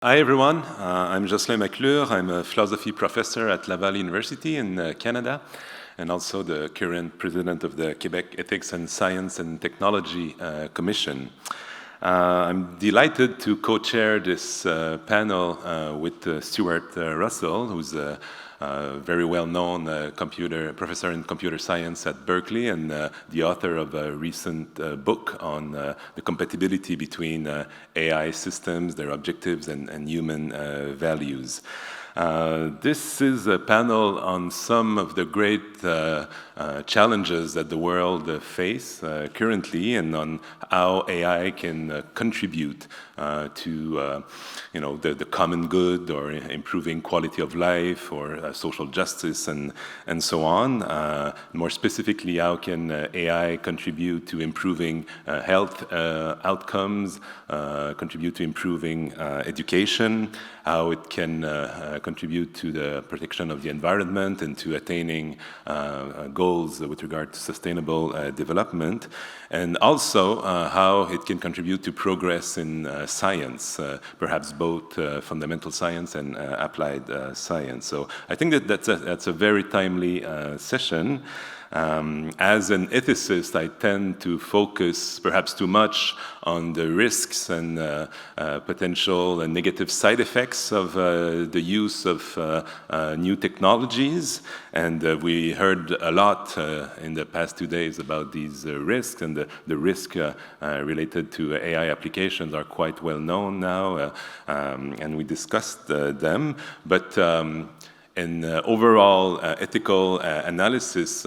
Hi everyone, I'm Jocelyn Maclure. I'm a philosophy professor at Laval University in Canada and also the current president of the Quebec Ethics and Science and Technology Commission. I'm delighted to co-chair this panel with Stuart Russell, who's a very well-known professor in computer science at Berkeley and the author of a recent book on the compatibility between AI systems, their objectives, and human values. This is a panel on some of the great challenges that the world face currently, and on how AI can contribute to the common good, or improving quality of life, or social justice, and so on. More specifically, how can AI contribute to improving health outcomes, contribute to improving education, how it can contribute to the protection of the environment and to attaining goals with regard to sustainable development, and also how it can contribute to progress in science, perhaps both fundamental science and applied science. So I think that's a very timely session. As an ethicist, I tend to focus perhaps too much on the risks and potential and negative side effects of the use of new technologies. And we heard a lot in the past 2 days about these risks, and the risk related to AI applications are quite well known now, and we discussed them. But an overall ethical analysis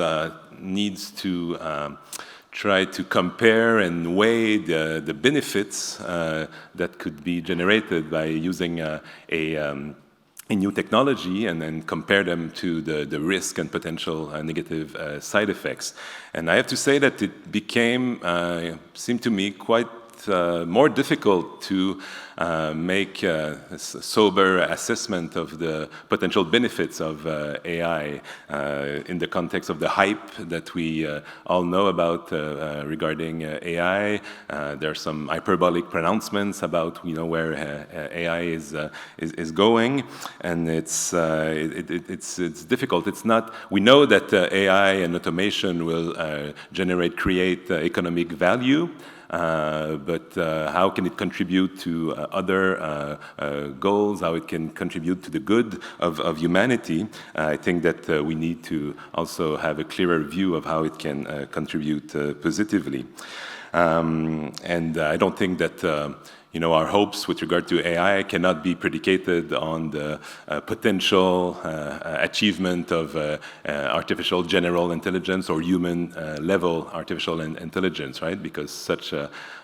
needs to try to compare and weigh the benefits that could be generated by using a new technology, and then compare them to the risk and potential negative side effects. And I have to say that it seemed to me quite more difficult to make a sober assessment of the potential benefits of AI in the context of the hype that we all know about regarding AI. There are some hyperbolic pronouncements about where AI is going, and it's difficult. It's not. We know that AI and automation will create economic value. But how can it contribute to other goals, how it can contribute to the good of humanity? I think that we need to also have a clearer view of how it can contribute positively. And I don't think that our hopes with regard to AI cannot be predicated on the potential achievement of artificial general intelligence or human level artificial intelligence, right? Because such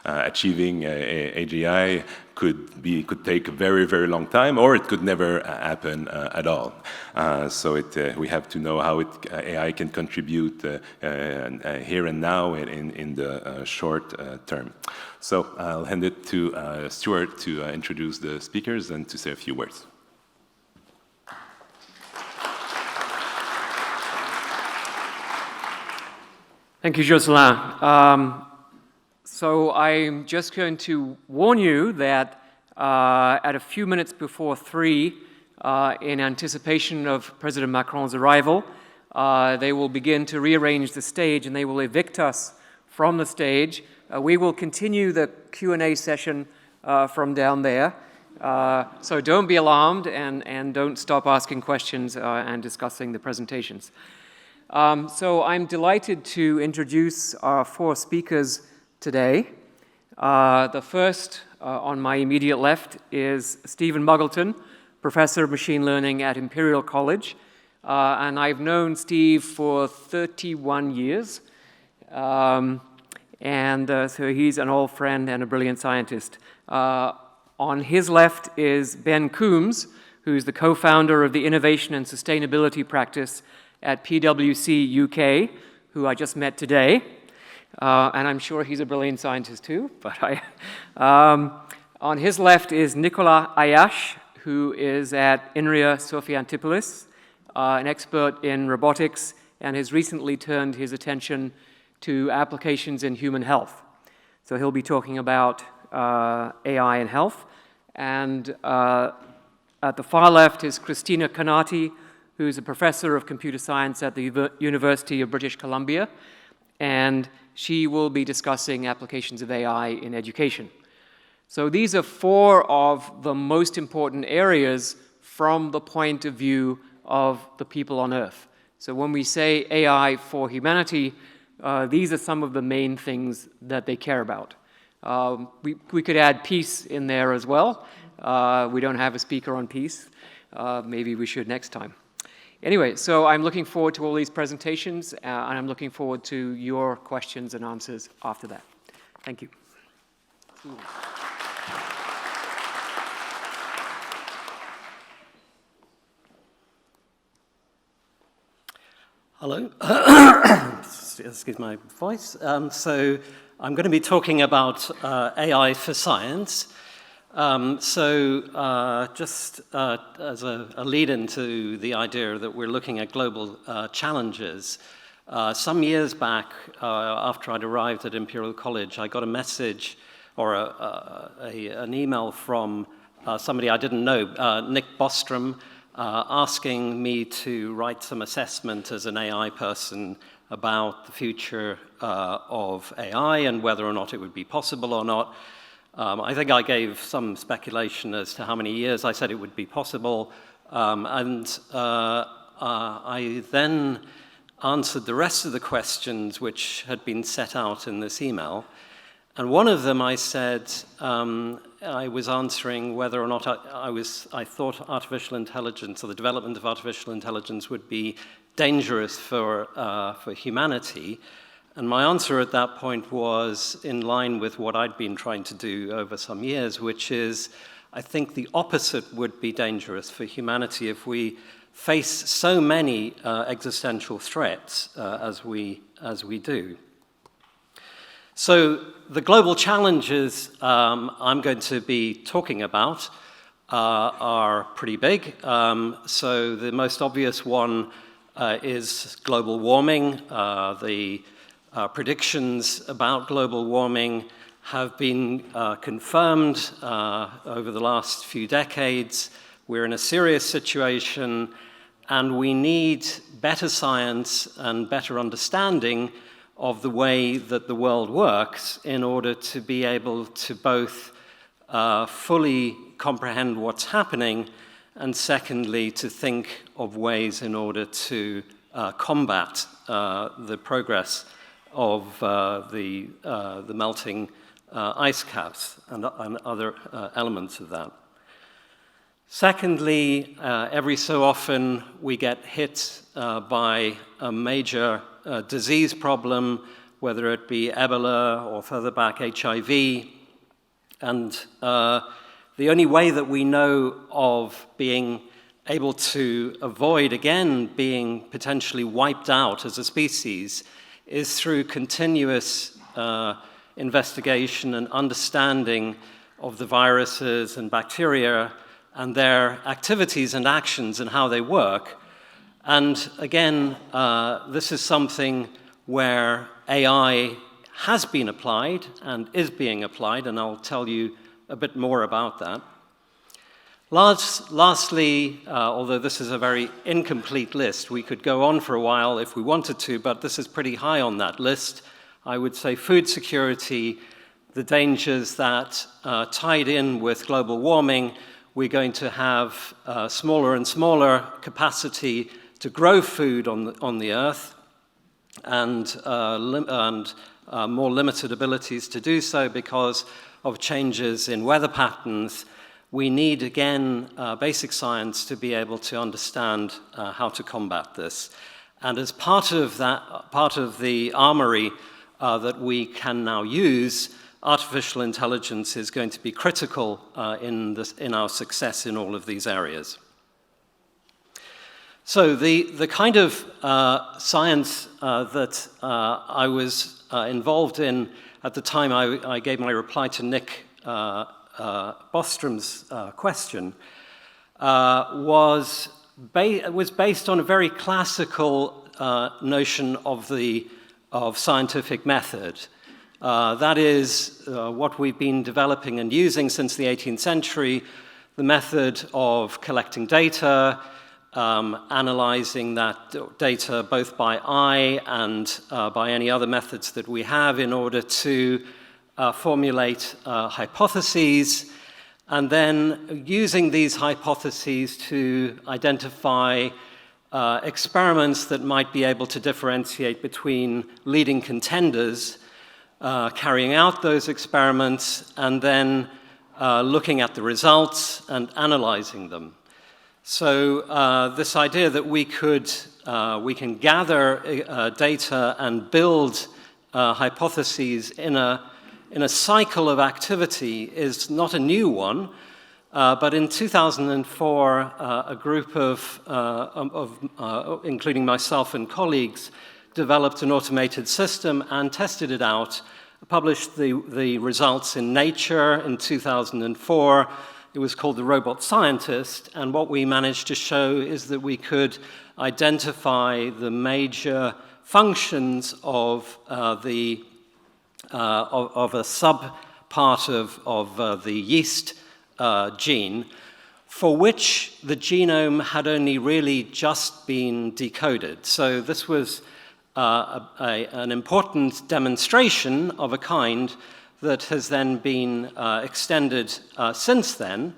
achieving AGI could take a very, very long time, or it could never happen at all. So we have to know how AI can contribute here and now in the short term. So I'll hand it to Stuart to introduce the speakers and to say a few words. Thank you, Jocelyn. So I'm just going to warn you that at a few minutes before 3, in anticipation of President Macron's arrival, they will begin to rearrange the stage, and they will evict us from the stage. We will continue the Q&A session from down there. So don't be alarmed, and don't stop asking questions and discussing the presentations. So I'm delighted to introduce our 4 speakers today. The first on my immediate left is Stephen Muggleton, Professor of Machine Learning at Imperial College. And I've known Steve for 31 years. So he's an old friend and a brilliant scientist. On his left is Ben Coombs, who's the co-founder of the Innovation and Sustainability Practice at PwC UK, who I just met today. And I'm sure he's a brilliant scientist too. But on his left is Nicolas Ayache, who is at Inria Sophia Antipolis, an expert in robotics, and has recently turned his attention to applications in human health. So he'll be talking about AI and health. And at the far left is Cristina Conati, who's a professor of computer science at the University of British Columbia, and she will be discussing applications of AI in education. So these are four of the most important areas from the point of view of the people on Earth. So when we say AI for humanity, these are some of the main things that they care about. We could add peace in there as well. We don't have a speaker on peace. Maybe we should next time. Anyway, so I'm looking forward to all these presentations, and I'm looking forward to your questions and answers after that. Thank you. Hello. Excuse my voice. So I'm going to be talking about AI for science. Just as a lead into the idea that we're looking at global challenges, some years back, after I'd arrived at Imperial College, I got a message or an email from somebody I didn't know, Nick Bostrom, asking me to write some assessment as an AI person about the future of AI and whether or not it would be possible or not. I think I gave some speculation as to how many years I said it would be possible, I then answered the rest of the questions which had been set out in this email. And one of them I said, I was answering whether or not I thought artificial intelligence or the development of artificial intelligence would be dangerous for humanity. And my answer at that point was in line with what I'd been trying to do over some years, which is I think the opposite would be dangerous for humanity if we face so many existential threats as we do. So the global challenges I'm going to be talking about are pretty big. So the most obvious one is global warming. The predictions about global warming have been confirmed over the last few decades. We're in a serious situation, and we need better science and better understanding of the way that the world works in order to be able to both fully comprehend what's happening, and secondly, to think of ways in order to combat the progress of the melting ice caps and other elements of that. Secondly, every so often we get hit by a major disease problem, whether it be Ebola or further back HIV. And the only way that we know of being able to avoid, again, being potentially wiped out as a species is through continuous investigation and understanding of the viruses and bacteria and their activities and actions and how they work. And again, this is something where AI has been applied and is being applied, and I'll tell you a bit more about that. Lastly, although this is a very incomplete list, we could go on for a while if we wanted to, but this is pretty high on that list. I would say food security, the dangers that tied in with global warming. We're going to have smaller and smaller capacity to grow food on the earth, and more limited abilities to do so because of changes in weather patterns. We need, again, basic science to be able to understand how to combat this. And as part of that, part of the armory that we can now use, artificial intelligence is going to be critical in our success in all of these areas. So the kind of science that I was involved in at the time I gave my reply to Nick Bostrom's question was based on a very classical notion of scientific method. That is what we've been developing and using since the 18th century, the method of collecting data, analyzing that data both by eye and by any other methods that we have in order to formulate hypotheses, and then using these hypotheses to identify experiments that might be able to differentiate between leading contenders, carrying out those experiments, and then looking at the results and analyzing them. So this idea that we can gather data and build hypotheses in a cycle of activity is not a new one. But in 2004, a group of including myself and colleagues, developed an automated system and tested it out, published the results in Nature in 2004. It was called The Robot Scientist, and what we managed to show is that we could identify the major functions of a subpart of the yeast gene, for which the genome had only really just been decoded. So this was an important demonstration of a kind that has then been extended since then.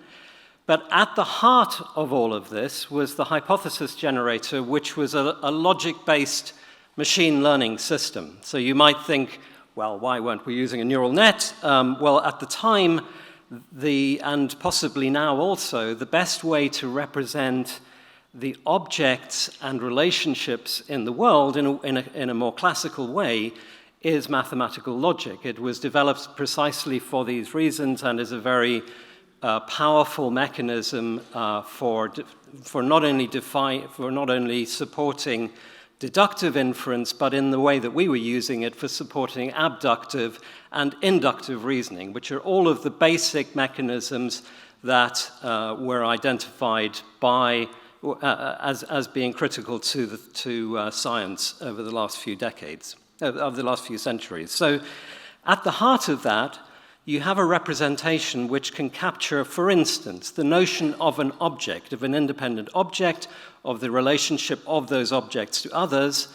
But at the heart of all of this was the hypothesis generator, which was a logic-based machine learning system. So you might think, well, why weren't we using a neural net? Well, at the time, and possibly now also, the best way to represent the objects and relationships in the world in a more classical way is mathematical logic. It was developed precisely for these reasons and is a very powerful mechanism for not only supporting deductive inference, but in the way that we were using it for supporting abductive and inductive reasoning, which are all of the basic mechanisms that were identified by as being critical to science over the last few decades, of the last few centuries. So at the heart of that, you have a representation which can capture, for instance, the notion of an object, of an independent object, of the relationship of those objects to others,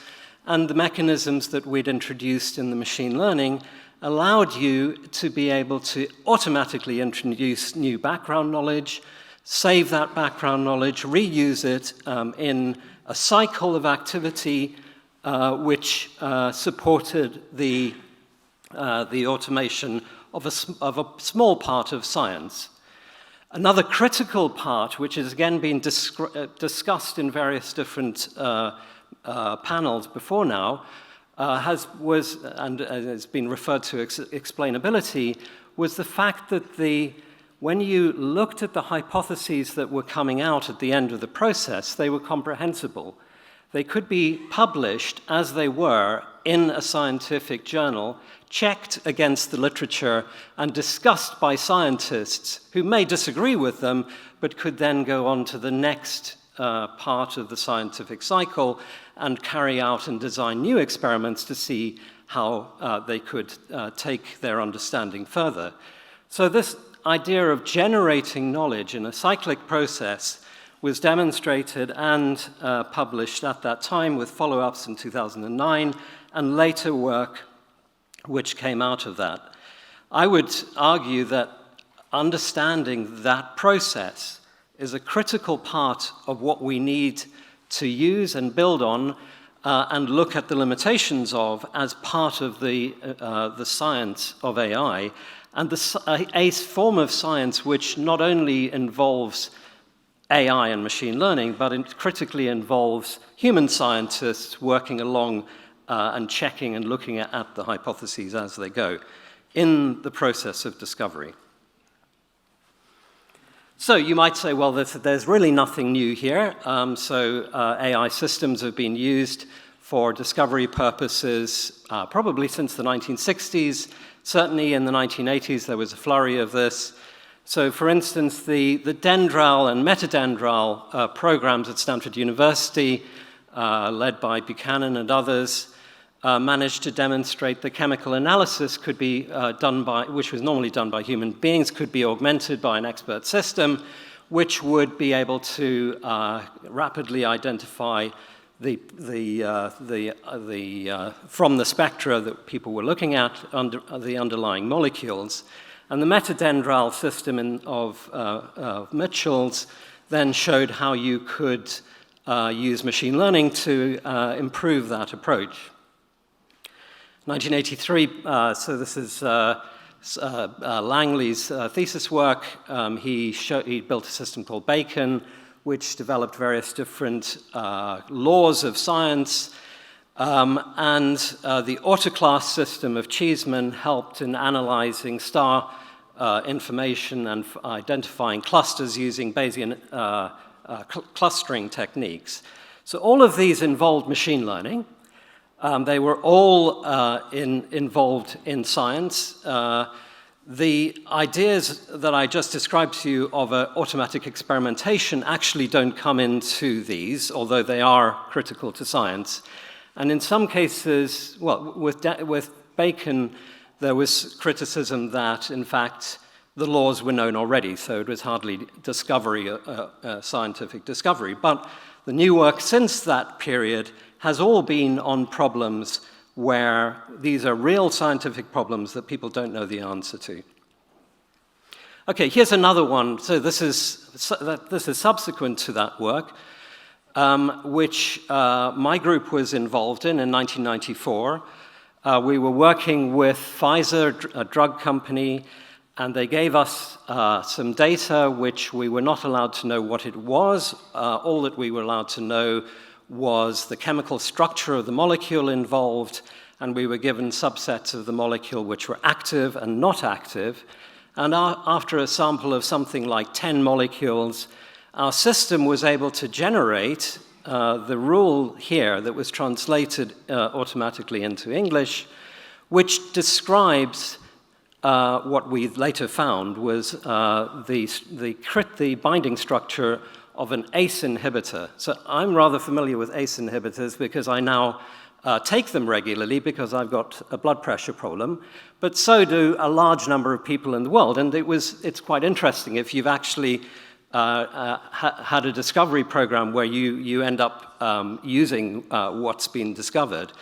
and the mechanisms that we'd introduced in the machine learning allowed you to be able to automatically introduce new background knowledge, save that background knowledge, reuse it in a cycle of activity which supported the automation of a small part of science. Another critical part, which has again been discussed in various different panels before now, has been referred to as explainability, was the fact that when you looked at the hypotheses that were coming out at the end of the process, they were comprehensible. They could be published as they were in a scientific journal, checked against the literature, and discussed by scientists who may disagree with them, but could then go on to the next part of the scientific cycle and carry out and design new experiments to see how they could take their understanding further. So this idea of generating knowledge in a cyclic process was demonstrated and published at that time with follow-ups in 2009 and later work which came out of that. I would argue that understanding that process is a critical part of what we need to use and build on and look at the limitations of as part of the science of AI, and a form of science which not only involves AI and machine learning, but it critically involves human scientists working along and checking and looking at the hypotheses as they go in the process of discovery. So you might say, well, there's really nothing new here. AI systems have been used for discovery purposes probably since the 1960s. Certainly in the 1980s, there was a flurry of this. So for instance, the dendral and metadendral programs at Stanford University, led by Buchanan and others, managed to demonstrate that chemical analysis could be done by, which was normally done by human beings, could be augmented by an expert system, which would be able to rapidly identify from the spectra that people were looking at the underlying molecules. And the metadendral system of Mitchell's then showed how you could use machine learning to improve that approach. 1983, so this is Langley's thesis work. He built a system called Bacon, which developed various different laws of science. And the autoclass system of Cheeseman helped in analyzing star information and identifying clusters using Bayesian clustering techniques. So all of these involved machine learning. They were all involved in science. The ideas that I just described to you of automatic experimentation actually don't come into these, although they are critical to science. And in some cases, well, with Bacon, there was criticism that, in fact, the laws were known already, so it was hardly discovery, scientific discovery. But the new work since that period has all been on problems where these are real scientific problems that people don't know the answer to. Okay, here's another one. So this is subsequent to that work, which my group was involved in 1994. We were working with Pfizer, a drug company, and they gave us some data which we were not allowed to know what it was. All that we were allowed to know was the chemical structure of the molecule involved, and we were given subsets of the molecule which were active and not active. And after a sample of something like 10 molecules, our system was able to generate the rule here that was translated automatically into English, which describes what we later found was the binding structure of an ACE inhibitor. So I'm rather familiar with ACE inhibitors because I now take them regularly because I've got a blood pressure problem, but so do a large number of people in the world. And it's quite interesting if you've actually had a discovery program where you end up using what's been discovered.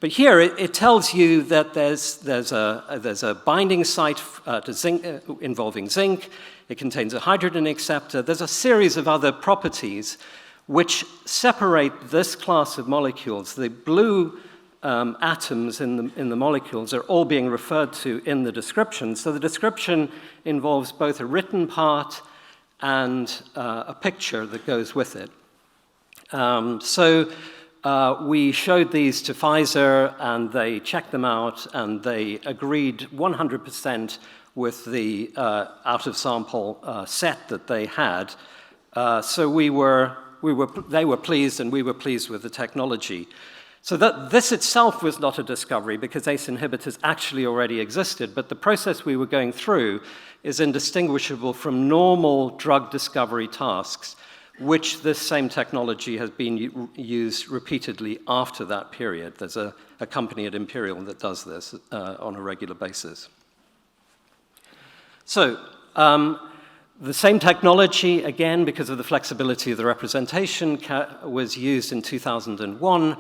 But here it tells you that there's a binding site to zinc, involving zinc. It contains a hydrogen acceptor. There's a series of other properties which separate this class of molecules. The blue atoms in the molecules are all being referred to in the description. So the description involves both a written part and a picture that goes with it. We showed these to Pfizer, and they checked them out, and they agreed 100% with the out-of-sample set that they had. So they were pleased, and we were pleased with the technology. So this itself was not a discovery because ACE inhibitors actually already existed, but the process we were going through is indistinguishable from normal drug discovery tasks, which this same technology has been used repeatedly after that period. There's a company at Imperial that does this on a regular basis. So the same technology, again, because of the flexibility of the representation, was used in 2001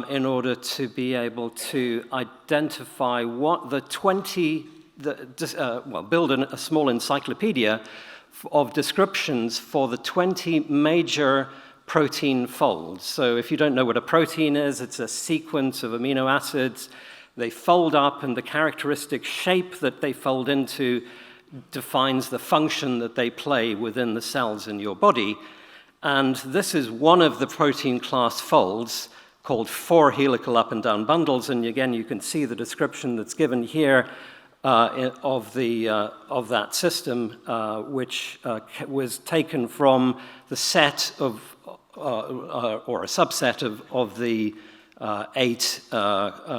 in order to be able to identify what build a small encyclopedia of descriptions for the 20 major protein folds. So if you don't know what a protein is, it's a sequence of amino acids. They fold up, and the characteristic shape that they fold into defines the function that they play within the cells in your body. And this is one of the protein class folds called 4 helical up and down bundles. And again, you can see the description that's given here of that system, which was taken from the set of, or a subset of the 8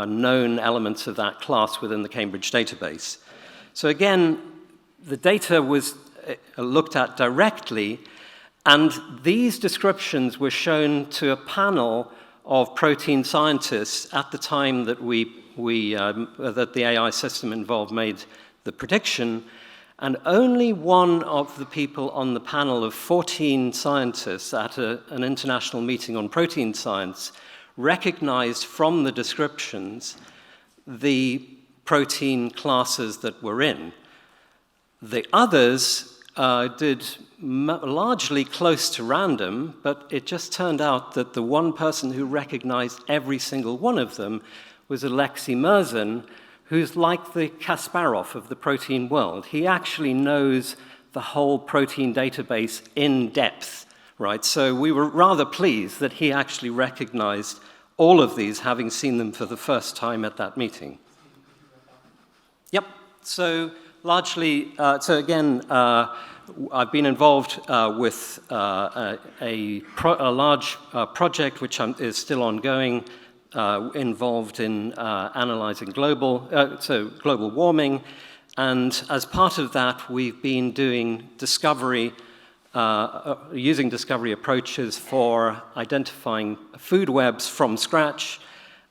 known elements of that class within the Cambridge database. So again, the data was looked at directly, and these descriptions were shown to a panel of protein scientists at the time that that the AI system involved made the prediction, and only one of the people on the panel of 14 scientists at an international meeting on protein science recognized from the descriptions the protein classes that were in. The others did largely close to random, but it just turned out that the one person who recognized every single one of them was Alexei Merzin, who's like the Kasparov of the protein world. He actually knows the whole protein database in depth, right? So we were rather pleased that he actually recognized all of these, having seen them for the first time at that meeting. Yep, so largely, again, I've been involved with a large project which is still ongoing, involved in analyzing global warming, and as part of that, we've been doing discovery, using discovery approaches for identifying food webs from scratch,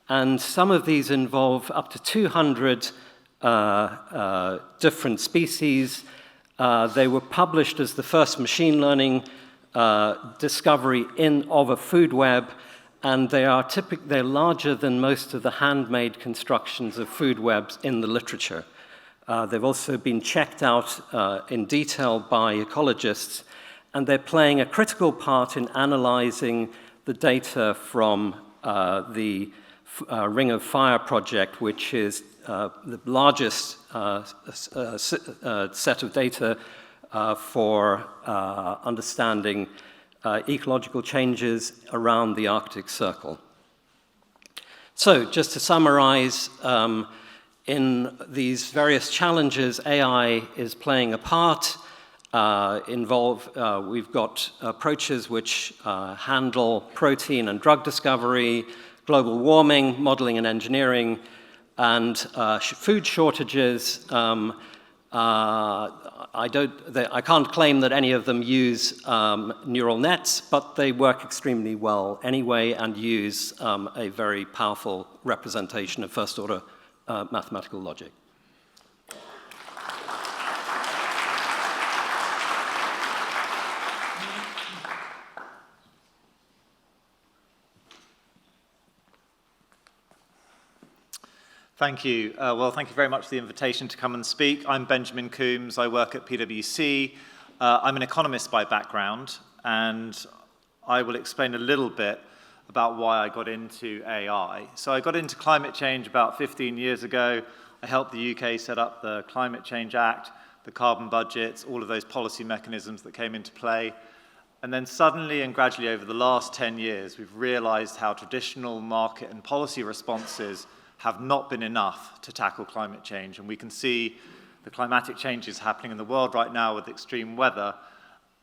and some of these involve up to 200 different species. They were published as the first machine learning discovery of a food web, and they're larger than most of the handmade constructions of food webs in the literature. They've also been checked out in detail by ecologists, and they're playing a critical part in analyzing the data from the Ring of Fire project, which is the largest set of data for understanding ecological changes around the Arctic Circle. So just to summarize, in these various challenges, AI is playing a part. We've got approaches which handle protein and drug discovery, global warming, modeling and engineering, and food shortages. I can't claim that any of them use neural nets, but they work extremely well anyway and use a very powerful representation of first-order mathematical logic. Thank you. Well, thank you very much for the invitation to come and speak. I'm Benjamin Coombs. I work at PwC. I'm an economist by background, and I will explain a little bit about why I got into AI. So I got into climate change about 15 years ago. I helped the UK set up the Climate Change Act, the carbon budgets, all of those policy mechanisms that came into play. And then suddenly and gradually over the last 10 years, we've realized how traditional market and policy responses have not been enough to tackle climate change. And we can see the climatic changes happening in the world right now with extreme weather.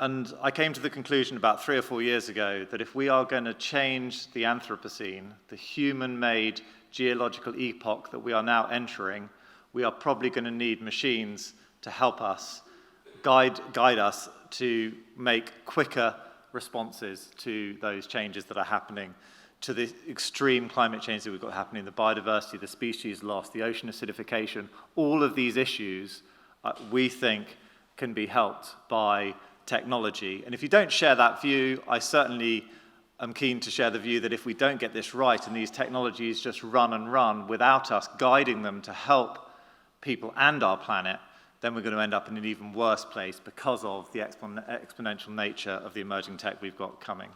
And I came to the conclusion about 3 or 4 years ago that if we are going to change the Anthropocene, the human-made geological epoch that we are now entering, we are probably going to need machines to help us, guide us to make quicker responses to those changes that are happening, to the extreme climate change that we've got happening, the biodiversity, the species loss, the ocean acidification. All of these issues, we think, can be helped by technology. And if you don't share that view, I certainly am keen to share the view that if we don't get this right and these technologies just run and run without us guiding them to help people and our planet, then we're going to end up in an even worse place because of the exponential nature of the emerging tech we've got coming.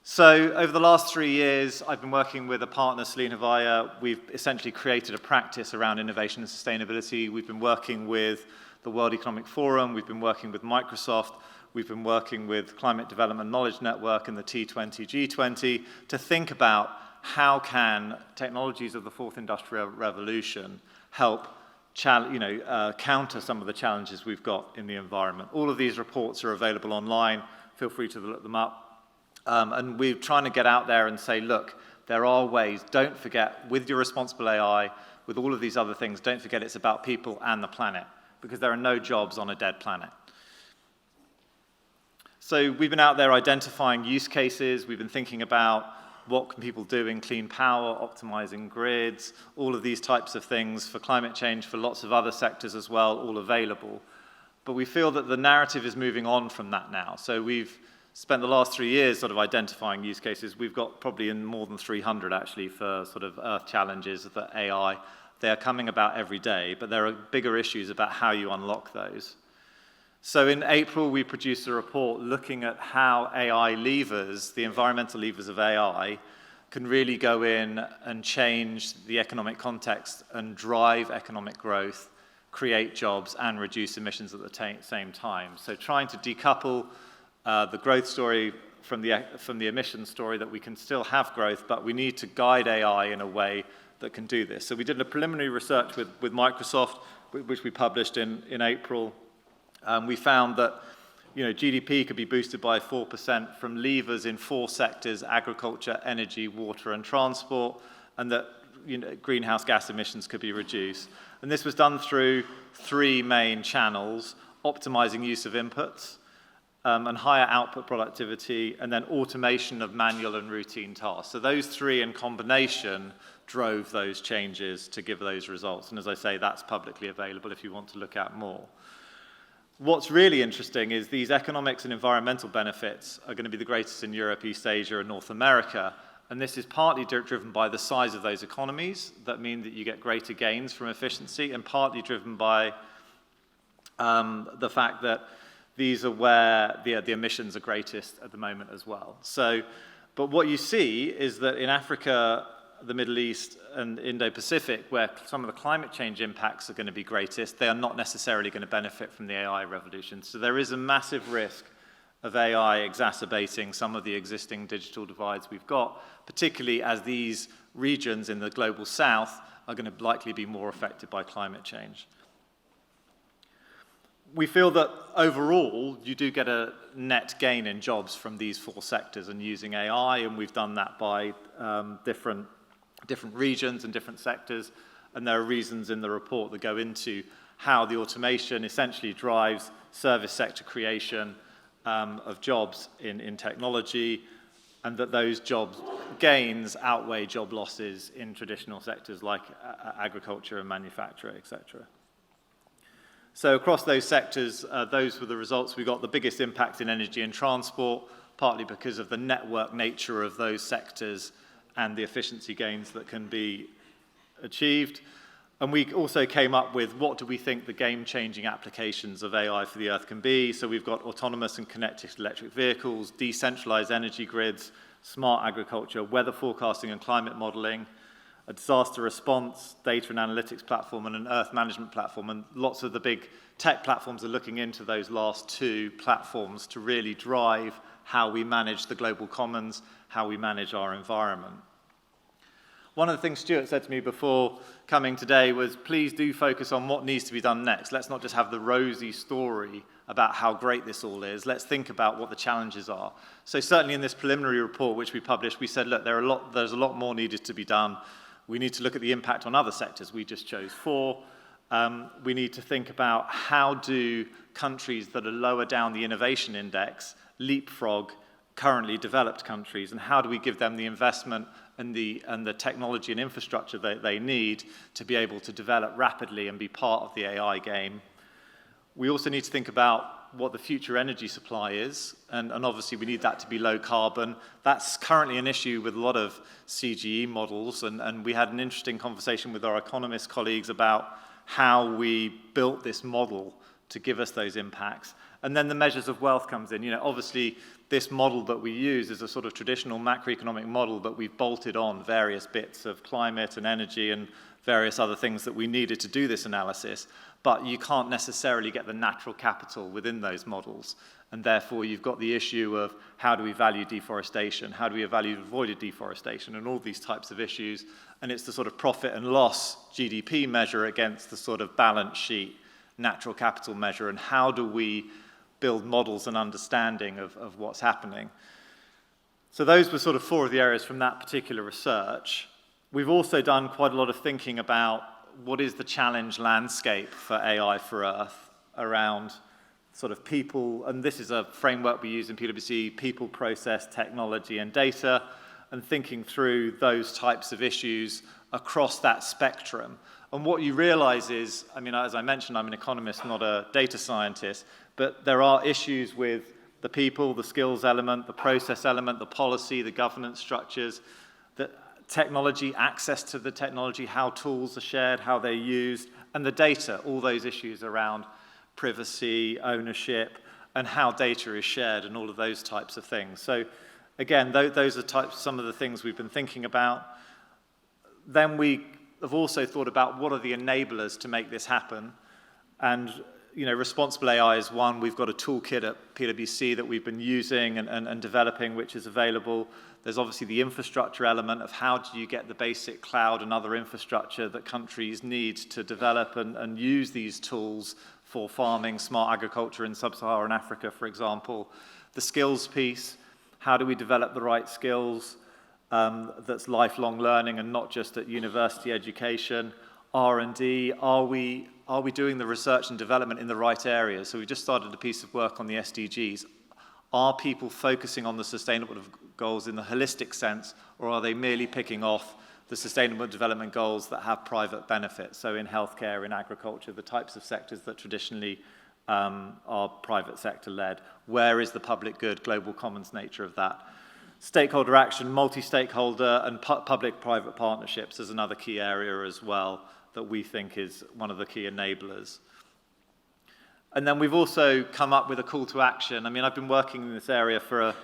So over the last 3 years, I've been working with a partner, Celine Havaya. We've essentially created a practice around innovation and sustainability. We've been working with the World Economic Forum. We've been working with Microsoft. We've been working with Climate Development Knowledge Network and the T20, G20 to think about how can technologies of the fourth industrial revolution help counter some of the challenges we've got in the environment. All of these reports are available online. Feel free to look them up. And we're trying to get out there and say, look, there are ways. Don't forget, with your responsible AI, with all of these other things, don't forget it's about people and the planet, because there are no jobs on a dead planet. So we've been out there identifying use cases. We've been thinking about what can people do in clean power, optimizing grids, all of these types of things for climate change, for lots of other sectors as well, all available. But we feel that the narrative is moving on from that now. So we've spent the last 3 years sort of identifying use cases. We've got probably in more than 300 actually for sort of earth challenges that AI. They are coming about every day, but there are bigger issues about how you unlock those. So in April, we produced a report looking at how AI levers, the environmental levers of AI, can really go in and change the economic context and drive economic growth, create jobs, and reduce emissions at the same time. So trying to decouple the growth story from the emissions story, that we can still have growth, but we need to guide AI in a way that can do this. So we did a preliminary research with Microsoft, which we published in April. We found that GDP could be boosted by 4% from levers in 4 sectors: agriculture, energy, water, and transport, and that greenhouse gas emissions could be reduced. And this was done through 3 main channels: optimizing use of inputs, and higher output productivity, and then automation of manual and routine tasks. So those 3 in combination drove those changes to give those results. And as I say, that's publicly available if you want to look at more. What's really interesting is these economics and environmental benefits are going to be the greatest in Europe, East Asia, and North America. And this is partly driven by the size of those economies. That mean that you get greater gains from efficiency, and partly driven by the fact that these are where the emissions are greatest at the moment as well. So, but what you see is that in Africa, the Middle East, and Indo-Pacific, where some of the climate change impacts are going to be greatest, they are not necessarily going to benefit from the AI revolution. So there is a massive risk of AI exacerbating some of the existing digital divides we've got, particularly as these regions in the global south are going to likely be more affected by climate change. We feel that overall, you do get a net gain in jobs from these 4 sectors and using AI, and we've done that by different regions and different sectors, and there are reasons in the report that go into how the automation essentially drives service sector creation of jobs in technology, and that those job gains outweigh job losses in traditional sectors like agriculture and manufacture, etc. So across those sectors, those were the results. We got the biggest impact in energy and transport, partly because of the network nature of those sectors and the efficiency gains that can be achieved. And we also came up with what do we think the game-changing applications of AI for the Earth can be. So we've got autonomous and connected electric vehicles, decentralized energy grids, smart agriculture, weather forecasting and climate modeling, a disaster response, data and analytics platform, and an earth management platform. And lots of the big tech platforms are looking into those last 2 platforms to really drive how we manage the global commons, how we manage our environment. One of the things Stuart said to me before coming today was, please do focus on what needs to be done next. Let's not just have the rosy story about how great this all is. Let's think about what the challenges are. So certainly in this preliminary report which we published, we said, look, there's a lot more needed to be done. We need to look at the impact on other sectors. We just chose 4. We need to think about how do countries that are lower down the innovation index leapfrog currently developed countries, and how do we give them the investment and the technology and infrastructure that they need to be able to develop rapidly and be part of the AI game. We also need to think about what the future energy supply is, and obviously we need that to be low carbon. That's currently an issue with a lot of CGE models, and we had an interesting conversation with our economist colleagues about how we built this model to give us those impacts. And then the measures of wealth comes in. Obviously this model that we use is a sort of traditional macroeconomic model, but we've bolted on various bits of climate and energy and various other things that we needed to do this analysis. But you can't necessarily get the natural capital within those models. And therefore, you've got the issue of how do we value deforestation? How do we value avoided deforestation? And all these types of issues. And it's the sort of profit and loss GDP measure against the sort of balance sheet natural capital measure. And how do we build models and understanding of what's happening? So those were sort of 4 of the areas from that particular research. We've also done quite a lot of thinking about what is the challenge landscape for AI for Earth around sort of people, and this is a framework we use in PwC, people, process, technology, and data. and thinking through those types of issues across that spectrum. And what you realize is, I mean, as I mentioned, I'm an economist, not a data scientist, but there are issues with the people, the skills element, the process element, the policy, the governance structures, the technology, access to the technology, how tools are shared, how they're used, and the data, all those issues around privacy, ownership, and how data is shared, and all of those types of things. So again, those are some of the things we've been thinking about. Then we have also thought about what are the enablers to make this happen. And responsible AI is one. We've got a toolkit at PwC that we've been using and developing, which is available. There's obviously the infrastructure element of how do you get the basic cloud and other infrastructure that countries need to develop and use these tools for farming, smart agriculture in sub-Saharan Africa, for example. The skills piece, how do we develop the right skills that's lifelong learning and not just at university education. R&D, are we doing the research and development in the right areas? So we just started a piece of work on the SDGs. Are people focusing on the sustainable goals in the holistic sense, or are they merely picking off the sustainable development goals that have private benefits? So in healthcare, in agriculture, the types of sectors that traditionally are private sector led. Where is the public good, global commons nature of that? Stakeholder action, multi-stakeholder, and public-private partnerships is another key area as well that we think is one of the key enablers. And then we've also come up with a call to action. I mean, I've been working in this area for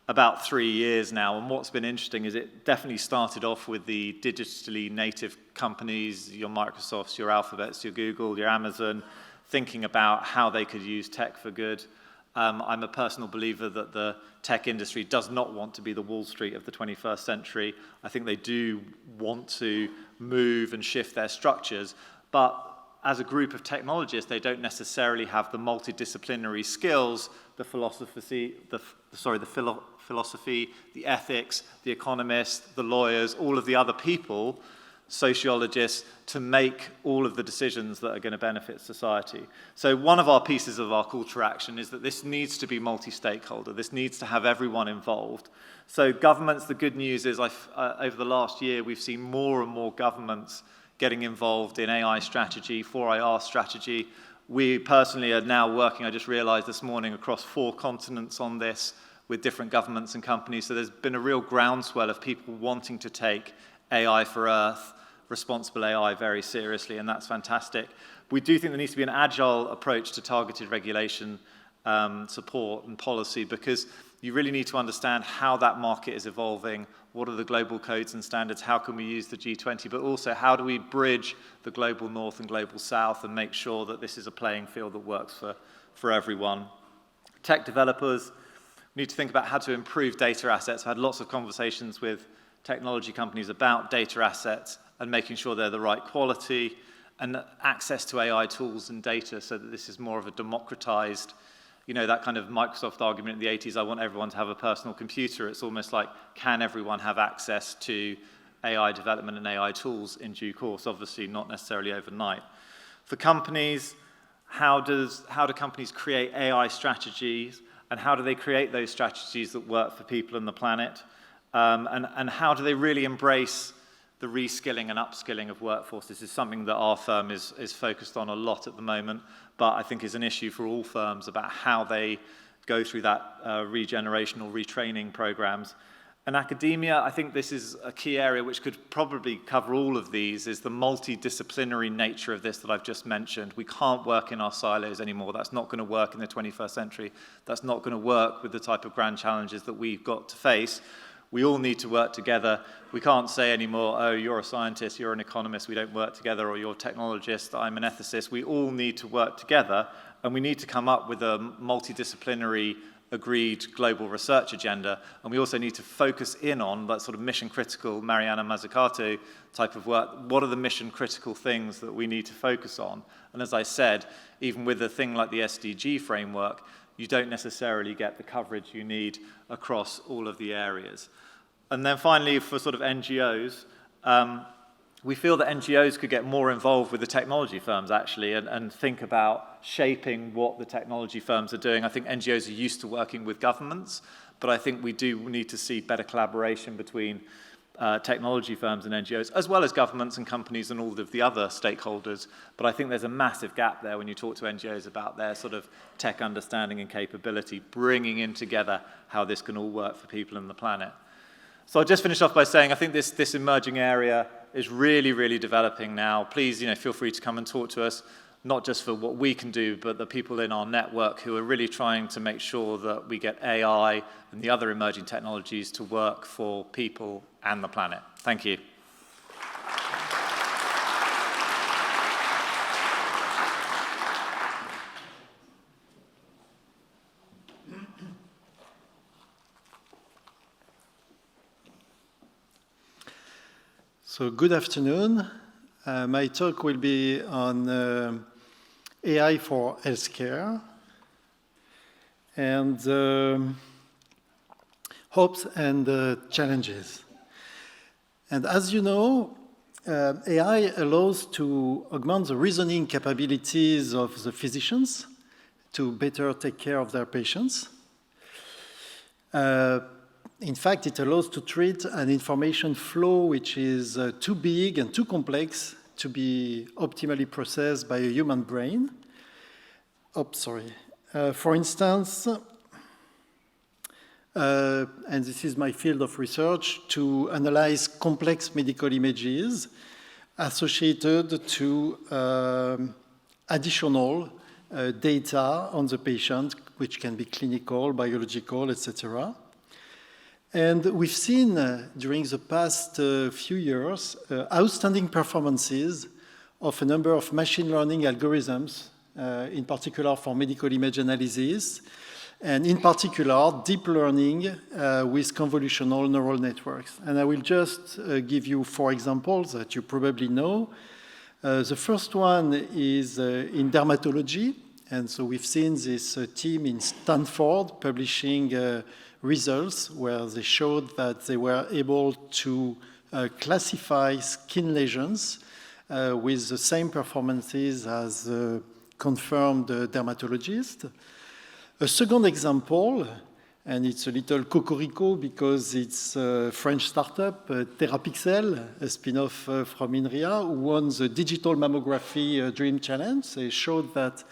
about 3 years now, and what's been interesting is it definitely started off with the digitally native companies, your Microsofts, your Alphabets, your Google, your Amazon, thinking about how they could use tech for good. I'm a personal believer that the tech industry does not want to be the Wall Street of the 21st century. I think they do want to move and shift their structures, but as a group of technologists, they don't necessarily have the multidisciplinary skills, the philosophy, the ethics, the economists, the lawyers, all of the other people, sociologists, to make all of the decisions that are going to benefit society. So one of our pieces of our call to action is that this needs to be multi-stakeholder. This needs to have everyone involved. So governments, the good news is over the last year, we've seen more and more governments getting involved in AI strategy, 4IR strategy. We personally are now working, I just realized this morning, across 4 continents on this with different governments and companies. So there's been a real groundswell of people wanting to take AI for Earth, responsible AI very seriously, and that's fantastic. We do think there needs to be an agile approach to targeted regulation support and policy, because you really need to understand how that market is evolving, what are the global codes and standards, how can we use the G20, but also how do we bridge the global north and global south and make sure that this is a playing field that works for everyone. Tech developers need to think about how to improve data assets. I've had lots of conversations with technology companies about data assets and making sure they're the right quality and access to AI tools and data so that this is more of a democratized, that kind of Microsoft argument in the 80s, I want everyone to have a personal computer. It's almost like, can everyone have access to AI development and AI tools in due course? Obviously, not necessarily overnight. For companies, how do companies create AI strategies, and how do they create those strategies that work for people and the planet? And how do they really embrace the reskilling and upskilling of workforce? This is something that our firm is focused on a lot at the moment, but I think is an issue for all firms about how they go through that regeneration or retraining programs. And academia, I think this is a key area which could probably cover all of these, is the multidisciplinary nature of this that I've just mentioned. We can't work in our silos anymore. That's not going to work in the 21st century. That's not going to work with the type of grand challenges that we've got to face. We all need to work together. We can't say anymore, oh, you're a scientist, you're an economist, we don't work together, or you're a technologist, I'm an ethicist. We all need to work together, and we need to come up with a multidisciplinary, agreed global research agenda, and we also need to focus in on that sort of mission-critical Mariana Mazzucato type of work. What are the mission-critical things that we need to focus on? And as I said, even with a thing like the SDG framework, you don't necessarily get the coverage you need across all of the areas. And then finally, for sort of NGOs, we feel that NGOs could get more involved with the technology firms, actually, and think about shaping what the technology firms are doing. I think NGOs are used to working with governments, but I think we do need to see better collaboration between technology firms and NGOs, as well as governments and companies and all of the other stakeholders. But I think there's a massive gap there when you talk to NGOs about their sort of tech understanding and capability, bringing in together how this can all work for people and the planet. So I'll just finish off by saying I think this emerging area is really, really developing now. Please, feel free to come and talk to us, not just for what we can do, but the people in our network who are really trying to make sure that we get AI and the other emerging technologies to work for people and the planet. Thank you. So good afternoon. My talk will be on AI for healthcare and hopes and challenges. And as you know, AI allows to augment the reasoning capabilities of the physicians to better take care of their patients. In fact, it allows to treat an information flow which is too big and too complex to be optimally processed by a human brain. For instance, and this is my field of research, to analyze complex medical images associated to additional data on the patient, which can be clinical, biological, etc. And we've seen during the past few years outstanding performances of a number of machine learning algorithms, in particular for medical image analysis, and in particular deep learning with convolutional neural networks. And I will just give you 4 examples that you probably know. The first one is in dermatology. And so we've seen this team in Stanford publishing results where they showed that they were able to classify skin lesions with the same performances as confirmed dermatologists. A second example, and it's a little cocorico because it's a French startup, Therapixel, a spin-off from Inria, who won the Digital Mammography Dream Challenge. They showed that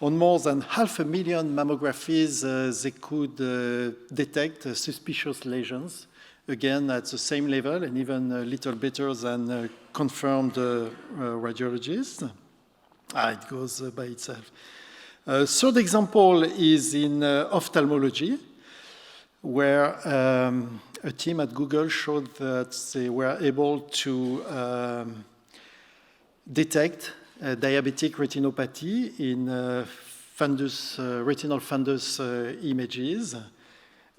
on more than 500,000 mammographies, they could detect suspicious lesions, again, at the same level and even a little better than confirmed radiologists. It goes by itself. Third example is in ophthalmology, where a team at Google showed that they were able to detect diabetic retinopathy in retinal fundus images,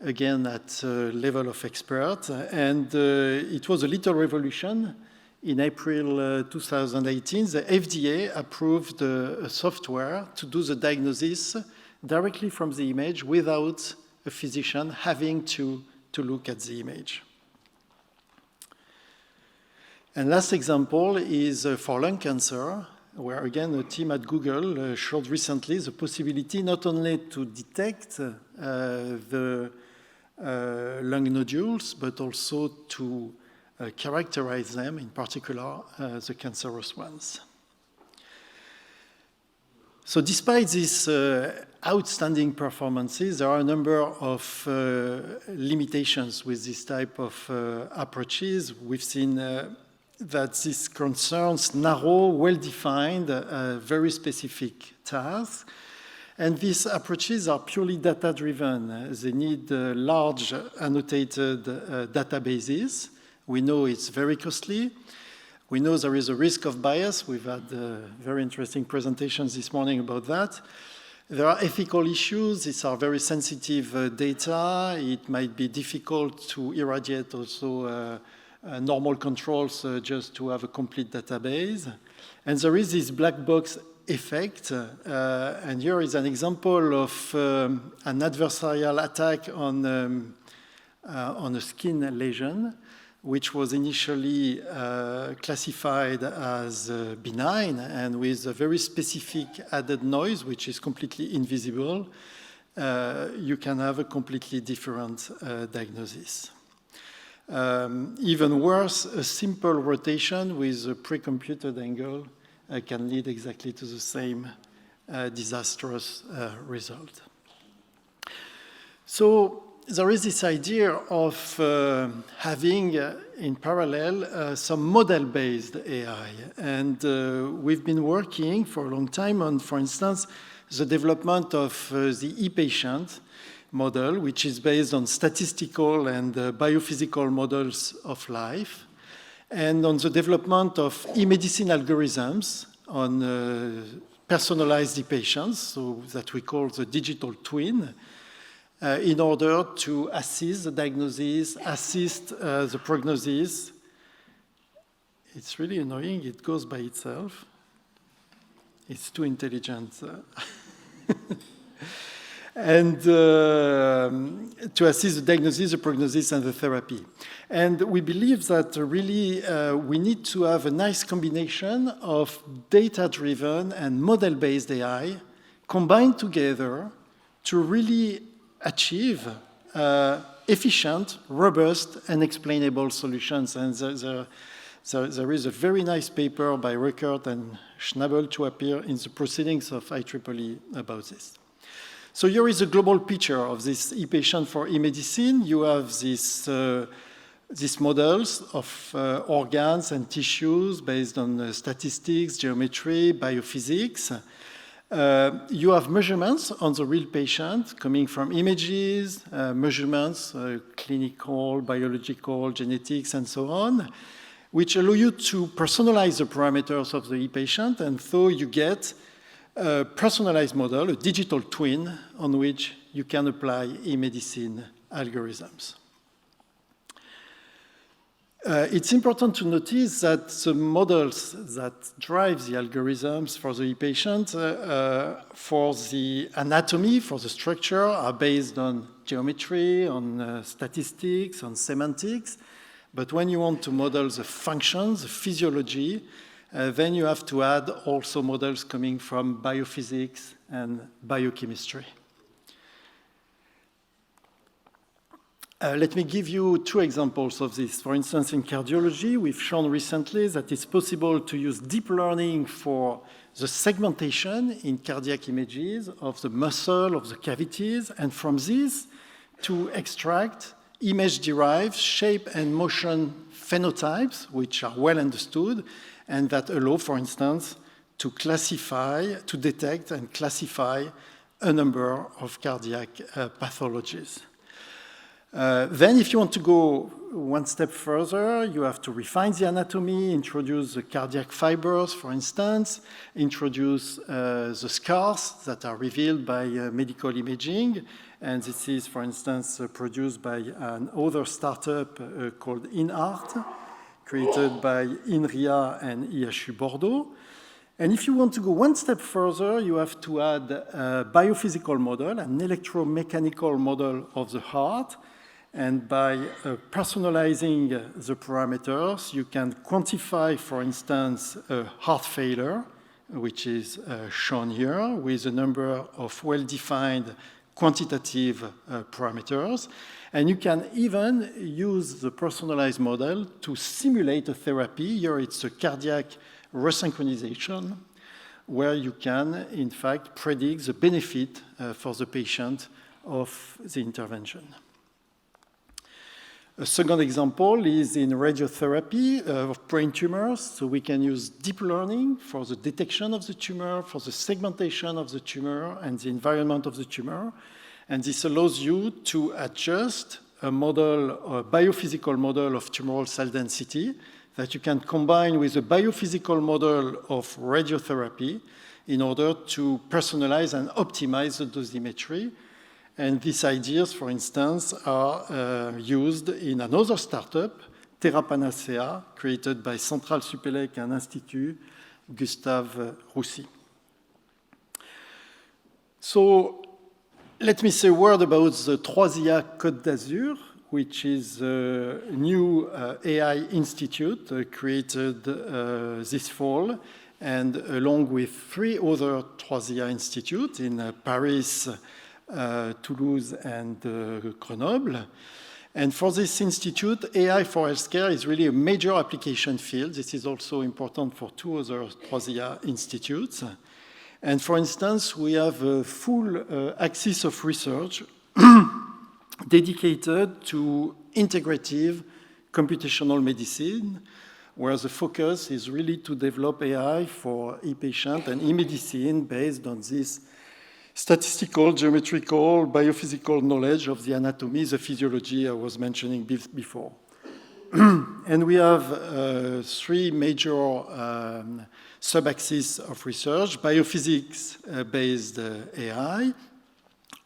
again at level of expert. And it was a little revolution. In April 2018, the FDA approved a software to do the diagnosis directly from the image without a physician having to look at the image. And last example is for lung cancer, where again a team at Google showed recently the possibility not only to detect the lung nodules, but also to characterize them, in particular the cancerous ones. So despite these outstanding performances, there are a number of limitations with this type of approaches. We've seen that this concerns narrow, well-defined, very specific tasks. And these approaches are purely data-driven. They need large annotated databases. We know it's very costly. We know there is a risk of bias. We've had very interesting presentations this morning about that. There are ethical issues. These are very sensitive data. It might be difficult to irradiate also normal controls just to have a complete database. And there is this black box effect. And here is an example of an adversarial attack on a skin lesion, which was initially classified as benign and with a very specific added noise, which is completely invisible, you can have a completely different diagnosis. Even worse, a simple rotation with a pre-computed angle can lead exactly to the same disastrous result. So there is this idea of having in parallel some model-based AI. And we've been working for a long time on, for instance, the development of the e-patient model, which is based on statistical and biophysical models of life, and on the development of e-medicine algorithms on personalized e-patients, so that we call the digital twin, in order to assist the diagnosis, assist the prognosis. It's really annoying. It goes by itself. It's too intelligent. And to assist the diagnosis, the prognosis, and the therapy. And we believe that really we need to have a nice combination of data-driven and model-based AI combined together to really achieve efficient, robust, and explainable solutions. And there is a very nice paper by Rickert and Schnabel to appear in the proceedings of IEEE about this. So here is a global picture of this e-patient for e-medicine. You have these models of organs and tissues based on statistics, geometry, biophysics. You have measurements on the real patient coming from images, measurements, clinical, biological, genetics, and so on, which allow you to personalize the parameters of the e-patient, and so you get a personalized model, a digital twin, on which you can apply e-medicine algorithms. It's important to notice that the models that drive the algorithms for the e-patient, for the anatomy, for the structure, are based on geometry, on statistics, on semantics. But when you want to model the functions, the physiology, then you have to add also models coming from biophysics and biochemistry. Let me give you two examples of this. For instance, in cardiology, we've shown recently that it's possible to use deep learning for the segmentation in cardiac images of the muscle, of the cavities, and from this to extract image-derived shape and motion phenotypes, which are well understood, and that allow, for instance, to classify, to detect and classify a number of cardiac pathologies. Then if you want to go one step further, you have to refine the anatomy, introduce the cardiac fibers, for instance, introduce the scars that are revealed by medical imaging. And this is, for instance, produced by another startup called InArt, created by Inria and IHU Bordeaux. And if you want to go one step further, you have to add a biophysical model, an electromechanical model of the heart. And by personalizing the parameters, you can quantify, for instance, heart failure, which is shown here, with a number of well-defined quantitative parameters. And you can even use the personalized model to simulate a therapy. Here it's a cardiac resynchronization, where you can, in fact, predict the benefit for the patient of the intervention. A second example is in radiotherapy of brain tumors. So we can use deep learning for the detection of the tumor, for the segmentation of the tumor and the environment of the tumor. And this allows you to adjust a model, a biophysical model of tumoral cell density that you can combine with a biophysical model of radiotherapy in order to personalize and optimize the dosimetry. And these ideas, for instance, are used in another startup, TerraPanacea, created by Centrale Supélec and Institut Gustave Roussy. So let me say a word about the 3IA Côte d'Azur, which is a new AI institute created this fall, and along with 3 other Fuzzier institutes in Paris, Toulouse, and Grenoble. And for this institute, AI for healthcare is really a major application field. This is also important for 2 other Fuzzier institutes. And for instance, we have a full axis of research dedicated to integrative computational medicine, where the focus is really to develop AI for e-patient and e-medicine based on this statistical, geometrical, biophysical knowledge of the anatomy, the physiology I was mentioning before. And we have 3 major sub-axes of research: biophysics-based AI,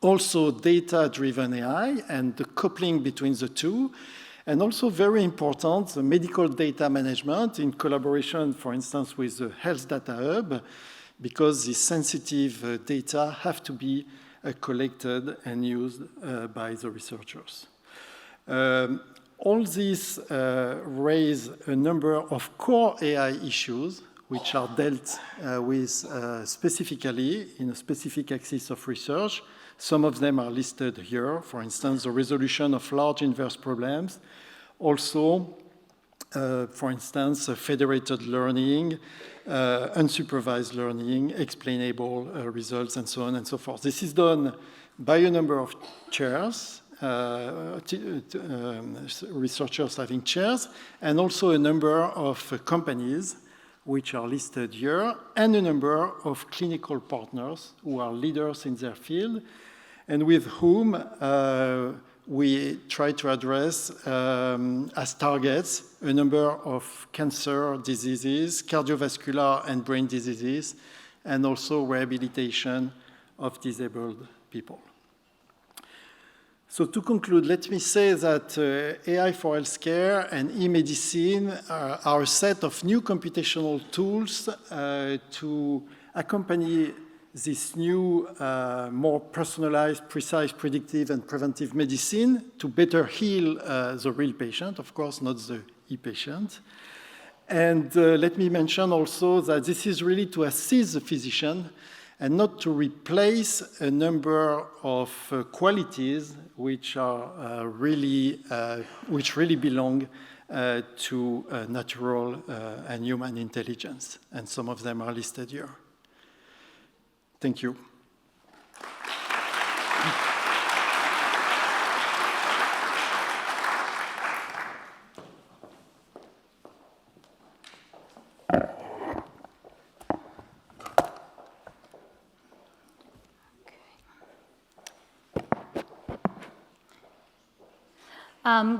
also data-driven AI, and the coupling between the two, and also very important, the medical data management in collaboration, for instance, with the Health Data Hub, because the sensitive data have to be collected and used by the researchers. All these raise a number of core AI issues which are dealt with specifically in a specific axis of research. Some of them are listed here. For instance, the resolution of large inverse problems. Also, for instance, federated learning, unsupervised learning, explainable results, and so on and so forth. This is done by a number of chairs, researchers having chairs, and also a number of companies which are listed here, and a number of clinical partners who are leaders in their field, and with whom we try to address as targets a number of cancer diseases, cardiovascular and brain diseases, and also rehabilitation of disabled people. So to conclude, let me say that AI for healthcare and e-medicine are a set of new computational tools to accompany this new, more personalized, precise, predictive, and preventive medicine to better heal the real patient, of course, not the e-patient. And let me mention also that this is really to assist the physician and not to replace a number of qualities which are which really belong to natural and human intelligence. And some of them are listed here. Thank you.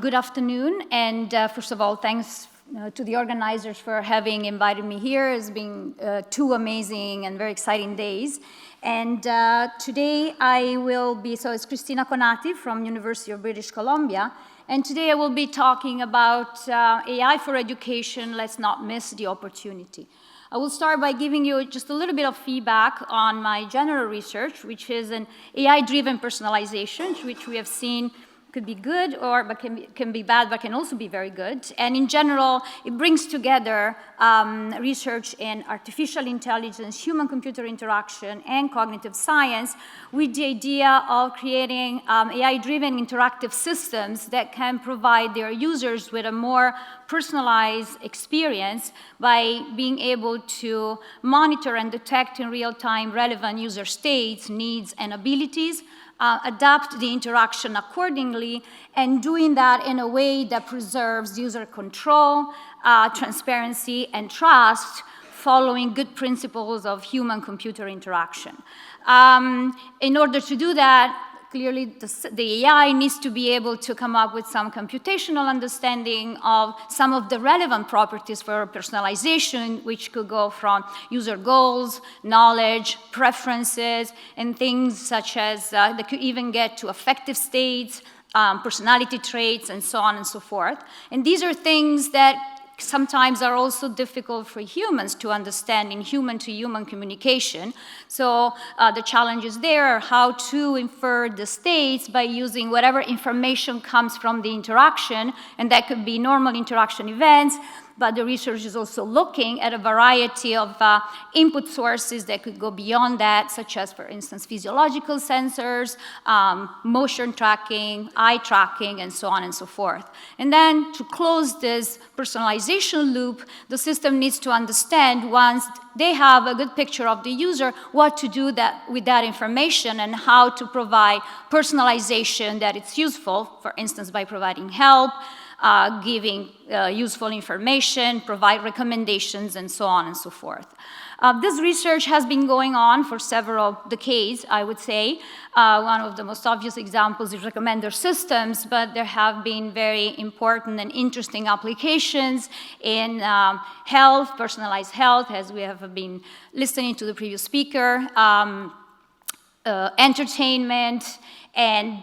Good afternoon, and first of all, thanks to the organizers for having invited me here. It's been 2 amazing and very exciting days. And today I will be, so it's Cristina Conati from University of British Columbia, and today I will be talking about AI for education. Let's not miss the opportunity. I will start by giving you just a little bit of feedback on my general research, which is an AI-driven personalization, which we have seen could be good but can be bad, but can also be very good. And in general, it brings together research in artificial intelligence, human-computer interaction, and cognitive science with the idea of creating AI-driven interactive systems that can provide their users with a more personalized experience by being able to monitor and detect in real time relevant user states, needs, and abilities, adapt the interaction accordingly, and doing that in a way that preserves user control, transparency, and trust, following good principles of human-computer interaction. In order to do that, clearly the AI needs to be able to come up with some computational understanding of some of the relevant properties for personalization, which could go from user goals, knowledge, preferences, and things such as they could even get to affective states, personality traits, and so on and so forth. And these are things that sometimes are also difficult for humans to understand in human-to-human communication. So the challenges there are how to infer the states by using whatever information comes from the interaction, and that could be normal interaction events, but the research is also looking at a variety of input sources that could go beyond that, such as, for instance, physiological sensors, motion tracking, eye tracking, and so on and so forth. And then to close this personalization loop, the system needs to understand, once they have a good picture of the user, what to do with that information and how to provide personalization that it's useful, for instance, by providing help, giving useful information, provide recommendations, and so on and so forth. This research has been going on for several decades, I would say. One of the most obvious examples is recommender systems, but there have been very important and interesting applications in health, personalized health, as we have been listening to the previous speaker, entertainment, and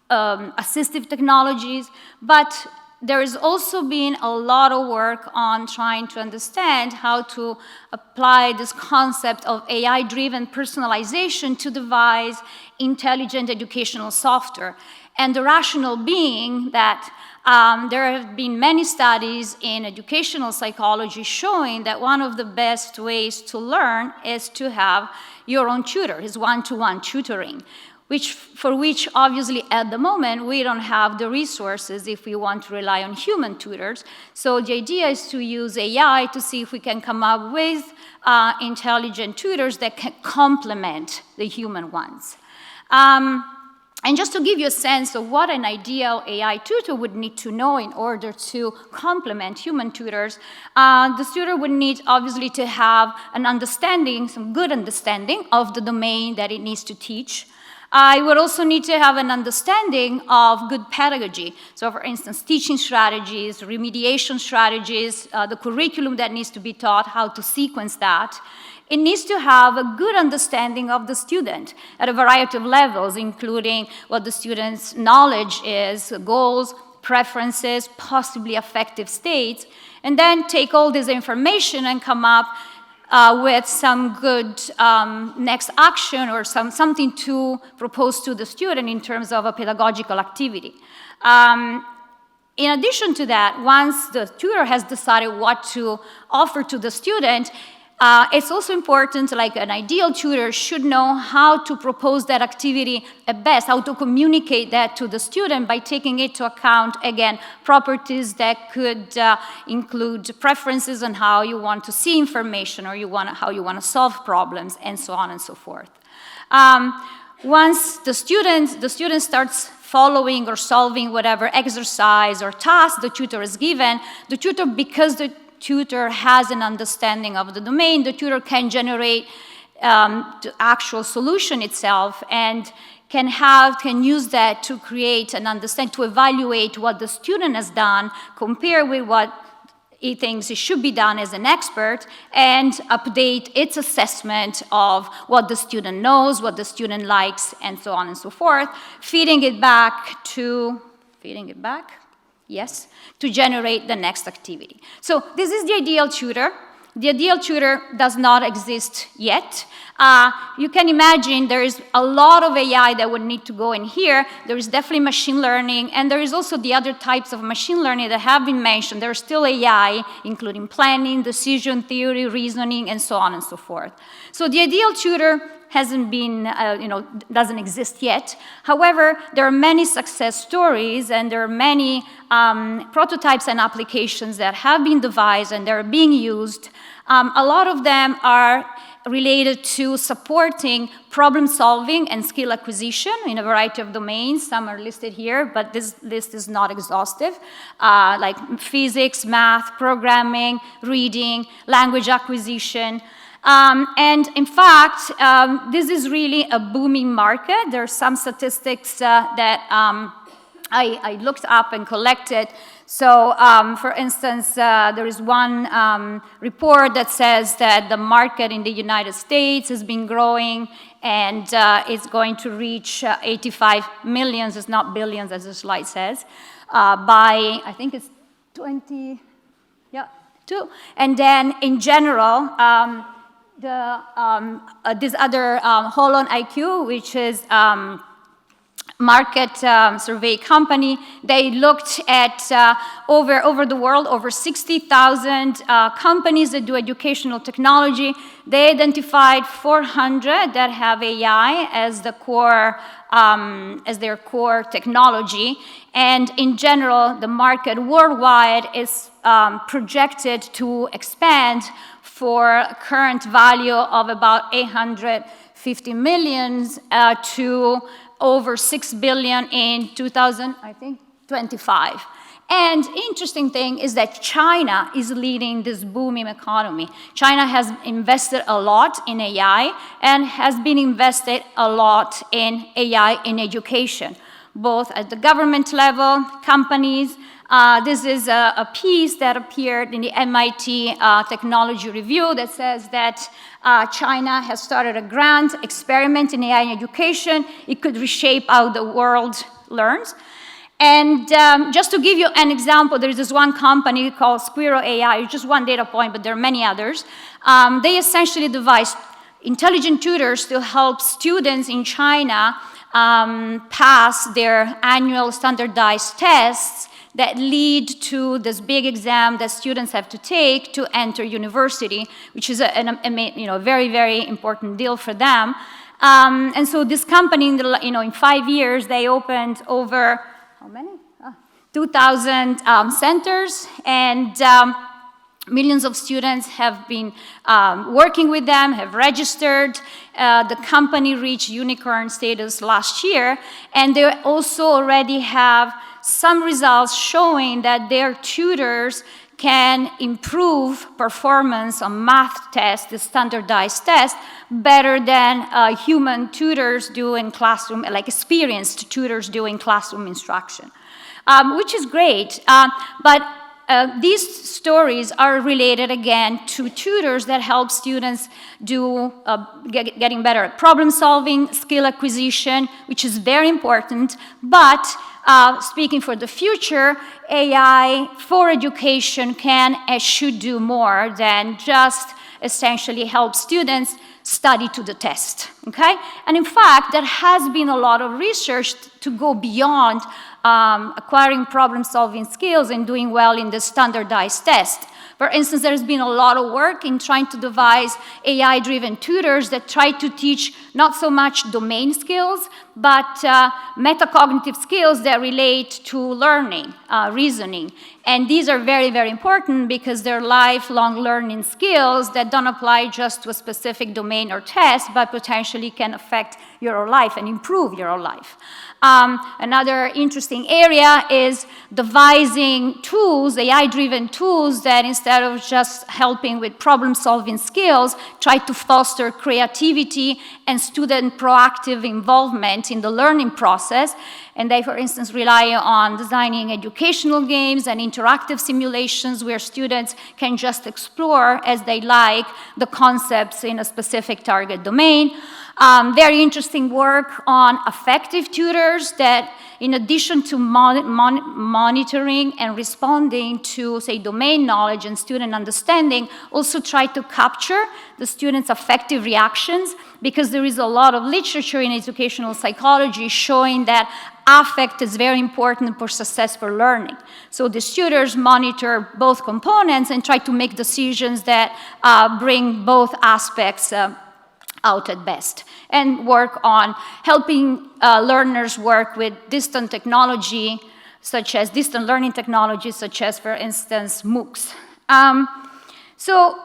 assistive technologies, but there has also been a lot of work on trying to understand how to apply this concept of AI-driven personalization to devise intelligent educational software. And the rationale being that there have been many studies in educational psychology showing that one of the best ways to learn is to have your own tutor, is one-to-one tutoring. For which, obviously, at the moment, we don't have the resources if we want to rely on human tutors. So the idea is to use AI to see if we can come up with intelligent tutors that can complement the human ones. And just to give you a sense of what an ideal AI tutor would need to know in order to complement human tutors, the tutor would need, obviously, to have an understanding, some good understanding of the domain that it needs to teach. I would also need to have an understanding of good pedagogy. So, for instance, teaching strategies, remediation strategies, the curriculum that needs to be taught, how to sequence that. It needs to have a good understanding of the student at a variety of levels, including what the student's knowledge is, goals, preferences, possibly affective states, and then take all this information and come up with some good next action or something to propose to the student in terms of a pedagogical activity. In addition to that, once the tutor has decided what to offer to the student, it's also important, like an ideal tutor should know how to propose that activity at best, how to communicate that to the student by taking into account, again, properties that could include preferences on how you want to see information or how you want to solve problems, and so on and so forth. Once the student starts following or solving whatever exercise or task the tutor is given, the tutor, because the tutor has an understanding of the domain, the tutor can generate the actual solution itself and can use that to create an understanding, to evaluate what the student has done, compare with what he thinks it should be done as an expert, and update its assessment of what the student knows, what the student likes, and so on and so forth, feeding it back, yes, to generate the next activity. So this is the ideal tutor. The ideal tutor does not exist yet. You can imagine there is a lot of AI that would need to go in here. There is definitely machine learning, and there is also the other types of machine learning that have been mentioned. There's still AI, including planning, decision theory, reasoning, and so on and so forth. So the ideal tutor hasn't been, doesn't exist yet. However, there are many success stories, and there are many prototypes and applications that have been devised and they're being used. A lot of them are related to supporting problem solving and skill acquisition in a variety of domains. Some are listed here, but this list is not exhaustive, like physics, math, programming, reading, language acquisition. And in fact, this is really a booming market. There are some statistics that I looked up and collected. So, for instance, there is one report that says that the market in the United States has been growing and it's going to reach 85 million, it's not billions as the slide says, by, I think it's too. And then in general, this other Holon IQ, which is market survey company, they looked at over the world, over 60,000 companies that do educational technology. They identified 400 that have AI as the core, as their core technology. And in general, the market worldwide is projected to expand for a current value of about 850 million to over 6 billion in 2025. And interesting thing is that China is leading this booming economy. China has invested a lot in AI and has been invested a lot in AI in education, both at the government level, companies. This is a piece that appeared in the MIT Technology Review that says that China has started a grand experiment in AI in education. It could reshape how the world learns. And just to give you an example, there is this one company called Squirrel AI, just one data point, but there are many others. They essentially devised intelligent tutors to help students in China pass their annual standardized tests that lead to this big exam that students have to take to enter university, which is a very, very important deal for them. And so this company, in 5 years, they opened over, how many? 2,000 centers, and millions of students have been working with them, have registered. The company reached unicorn status last year, and they also already have some results showing that their tutors can improve performance on math tests, the standardized tests, better than human tutors do in classroom, like experienced tutors do in classroom instruction, which is great. But these stories are related again to tutors that help students do getting better at problem solving, skill acquisition, which is very important. But speaking for the future, AI for education can and should do more than just essentially help students study to the test, okay? And in fact, there has been a lot of research to go beyond acquiring problem-solving skills and doing well in the standardized test. For instance, there's been a lot of work in trying to devise AI-driven tutors that try to teach not so much domain skills, but metacognitive skills that relate to learning, reasoning. And these are very, very important because they're lifelong learning skills that don't apply just to a specific domain or test, but potentially can affect your life and improve your life. Another interesting area is devising tools, AI-driven tools that instead of just helping with problem-solving skills, try to foster creativity and student proactive involvement in the learning process. And they, for instance, rely on designing educational games and interactive simulations where students can just explore as they like the concepts in a specific target domain. Very interesting work on affective tutors that, in addition to monitoring and responding to, say, domain knowledge and student understanding, also try to capture the students' affective reactions, because there is a lot of literature in educational psychology showing that affect is very important for successful learning. So the tutors monitor both components and try to make decisions that bring both aspects out at best, and work on helping learners work with distant technology, such as distant learning technologies, such as, for instance, MOOCs. So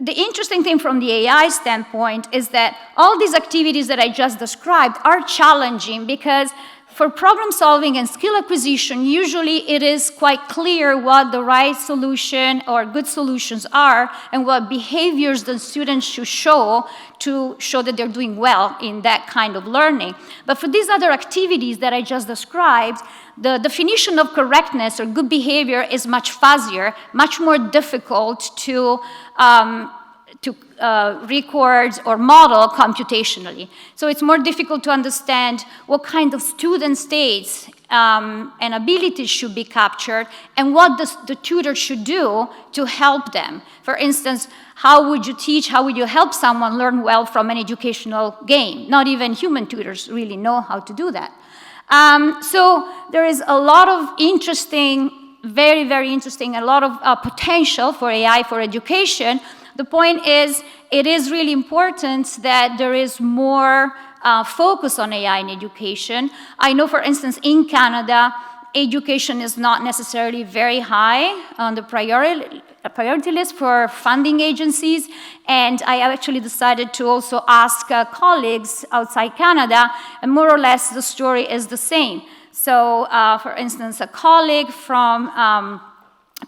the interesting thing from the AI standpoint is that all these activities that I just described are challenging, because for problem solving and skill acquisition, usually it is quite clear what the right solution or good solutions are and what behaviors the students should show to show that they're doing well in that kind of learning. But for these other activities that I just described, the definition of correctness or good behavior is much fuzzier, much more difficult to record or model computationally. So it's more difficult to understand what kind of student states and abilities should be captured, and what the tutor should do to help them. For instance, how would you teach, how would you help someone learn well from an educational game? Not even human tutors really know how to do that. So there is a lot of interesting, very, very interesting, a lot of potential for AI for education. The point is, it is really important that there is more focus on AI in education. I know, for instance, in Canada, education is not necessarily very high on the priority list for funding agencies, and I actually decided to also ask colleagues outside Canada, and more or less the story is the same. So, for instance, a colleague from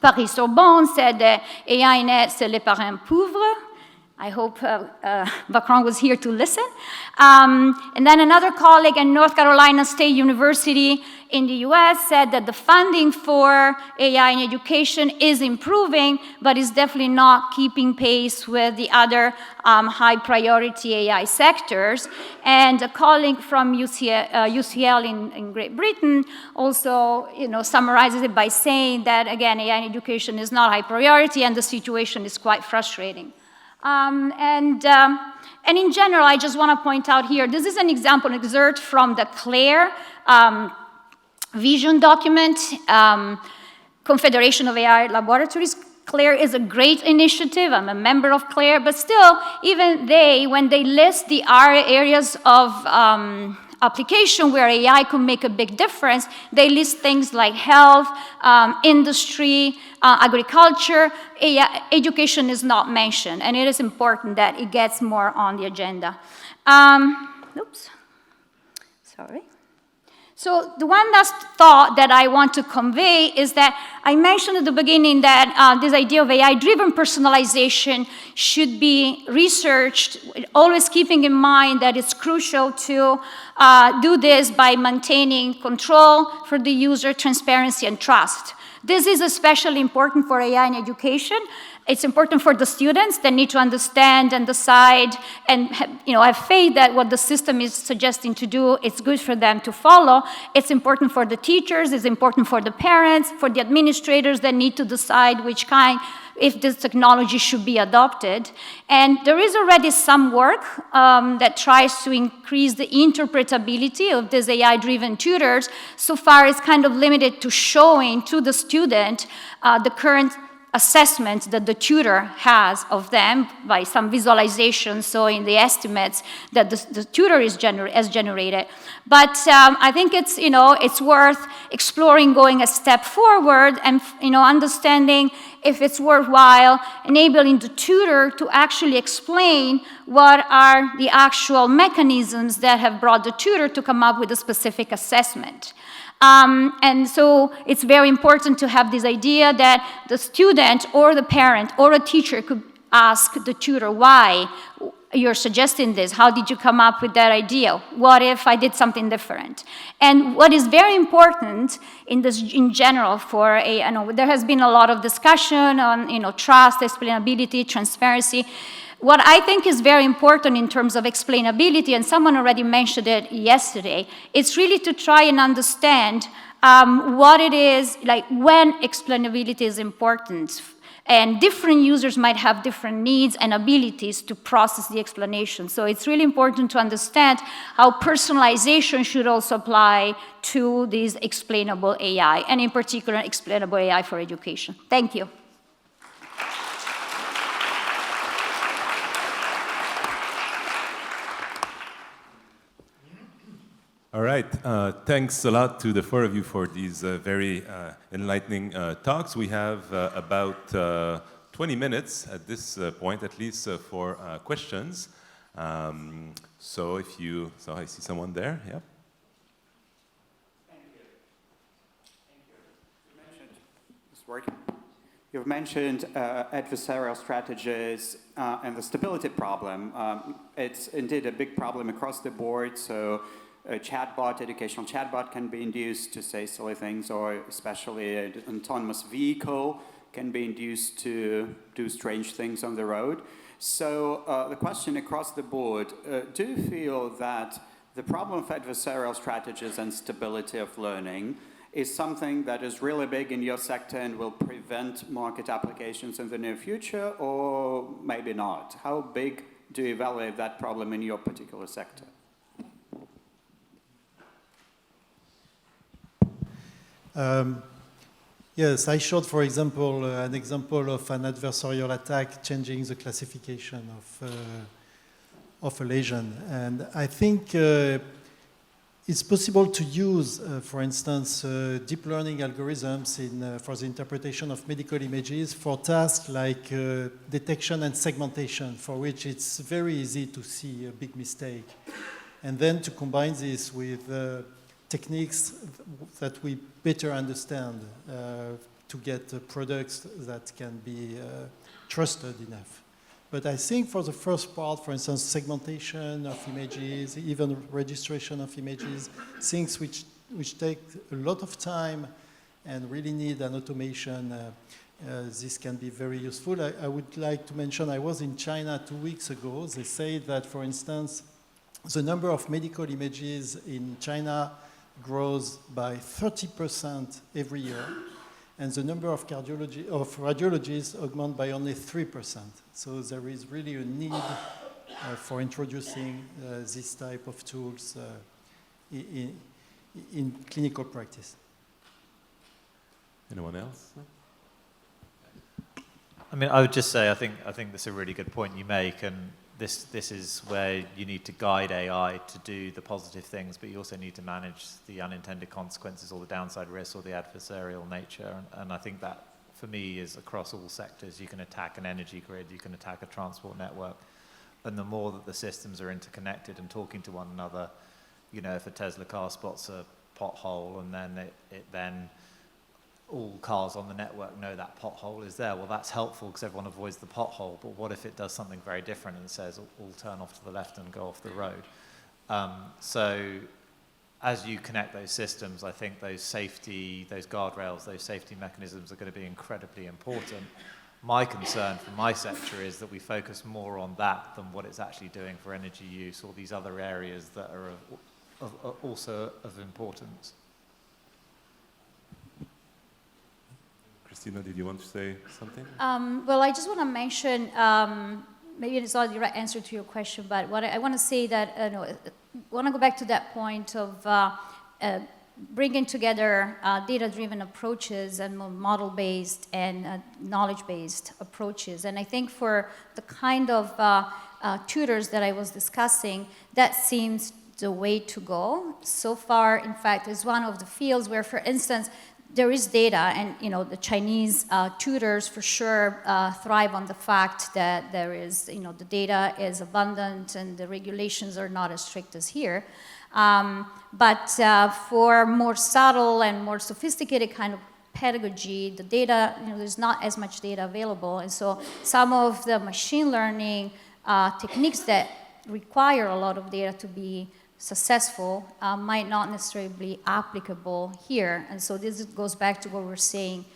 Paris-Sorbonne said that AI net, c'est les parents pauvres. I hope Macron was here to listen. And then another colleague at North Carolina State University in the US said that the funding for AI in education is improving, but is definitely not keeping pace with the other high priority AI sectors. And a colleague from UCL in Great Britain also summarizes it by saying that, again, AI in education is not high priority and the situation is quite frustrating. And in general, I just want to point out here, this is an excerpt from the CLARE vision document, Confederation of AI Laboratories. CLARE is a great initiative. I'm a member of CLARE, but still, even when they list the areas of application where AI could make a big difference, they list things like health, industry, agriculture. Education is not mentioned, and it is important that it gets more on the agenda. Oops, sorry. So the one last thought that I want to convey is that I mentioned at the beginning that this idea of AI-driven personalization should be researched, always keeping in mind that it's crucial to do this by maintaining control for the user, transparency, and trust. This is especially important for AI in education. It's important for the students that need to understand and decide and have faith that what the system is suggesting to do, it's good for them to follow. It's important for the teachers, it's important for the parents, for the administrators that need to decide if this technology should be adopted. And there is already some work that tries to increase the interpretability of these AI-driven tutors. So far, it's kind of limited to showing to the student the current assessment that the tutor has of them by some visualization, so in the estimates that the tutor has generated. But I think it's worth exploring, going a step forward, and understanding if it's worthwhile enabling the tutor to actually explain what are the actual mechanisms that have brought the tutor to come up with a specific assessment. And so it's very important to have this idea that the student or the parent or a teacher could ask the tutor, why you're suggesting this? How did you come up with that idea? What if I did something different? And what is very important in general there has been a lot of discussion on trust, explainability, transparency. What I think is very important in terms of explainability, and someone already mentioned it yesterday, it's really to try and understand what it is, like when explainability is important. And different users might have different needs and abilities to process the explanation. So it's really important to understand how personalization should also apply to these explainable AI, and in particular, explainable AI for education. Thank you. All right, thanks a lot to the four of you for these very enlightening talks. We have about 20 minutes at this point, at least, for questions. So I see someone there, yeah. Thank you. You mentioned, it's working. You've mentioned adversarial strategies and the stability problem. It's indeed a big problem across the board. So a chatbot, educational chatbot, can be induced to say silly things, or especially an autonomous vehicle can be induced to do strange things on the road. So the question across the board, do you feel that The problem of adversarial strategies and stability of learning is something that is really big in your sector and will prevent market applications in the near future, or maybe not? How big do you evaluate that problem in your particular sector? Yes, I showed, for example, an example of an adversarial attack changing the classification of a lesion. And I think it's possible to use, for instance, deep learning algorithms for the interpretation of medical images for tasks like detection and segmentation, for which it's very easy to see a big mistake. And then to combine this with techniques that we better understand to get products that can be trusted enough. But I think for the first part, for instance, segmentation of images, even registration of images, things which take a lot of time and really need an automation, this can be very useful. I would like to mention, I was in China 2 weeks ago. They say that, for instance, the number of medical images in China grows by 30% every year, and the number of radiologists augment by only 3%. So there is really a need for introducing this type of tools in clinical practice. Anyone else? I mean, I would just say I think that's a really good point you make, and this is where you need to guide AI to do the positive things, but you also need to manage the unintended consequences or the downside risks or the adversarial nature. And I think that, for me, is across all sectors. You can attack an energy grid, you can attack a transport network, and the more that the systems are interconnected and talking to one another, you know, if a Tesla car spots a pothole and then then all cars on the network know that pothole is there, well, that's helpful because everyone avoids the pothole. But what if it does something very different and says, all turn off to the left and go off the road? So as you connect those systems, I think those guardrails, those safety mechanisms are going to be incredibly important. My concern for my sector is that we focus more on that than what it's actually doing for energy use or these other areas that are also of importance. Cristina, did you want to say something? Well, I just want to mention, maybe it's not the right answer to your question, but what I want to say that, I want to go back to that point of bringing together data-driven approaches and model-based and knowledge-based approaches. And I think for the kind of tutors that I was discussing, that seems the way to go. So far, in fact, is one of the fields where, for instance, there is data, and the Chinese tutors for sure thrive on the fact that there is, the data is abundant and the regulations are not as strict as here. But for more subtle and more sophisticated kind of pedagogy, the data, there's not as much data available. And so some of the machine learning techniques that require a lot of data to be successful might not necessarily be applicable here. And so this goes back to what we were saying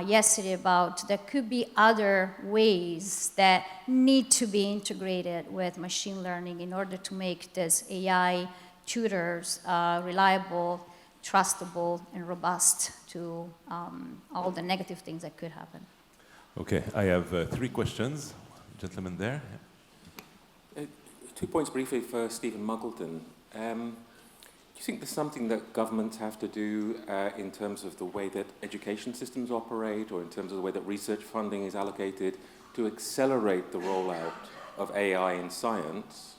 yesterday about there could be other ways that need to be integrated with machine learning in order to make this AI tutors reliable, trustable, and robust to all the negative things that could happen. Okay, I have 3 questions. Gentleman there. 2 points briefly for Stephen Muggleton. Do you think there's something that governments have to do in terms of the way that education systems operate or in terms of the way that research funding is allocated to accelerate the rollout of AI in science?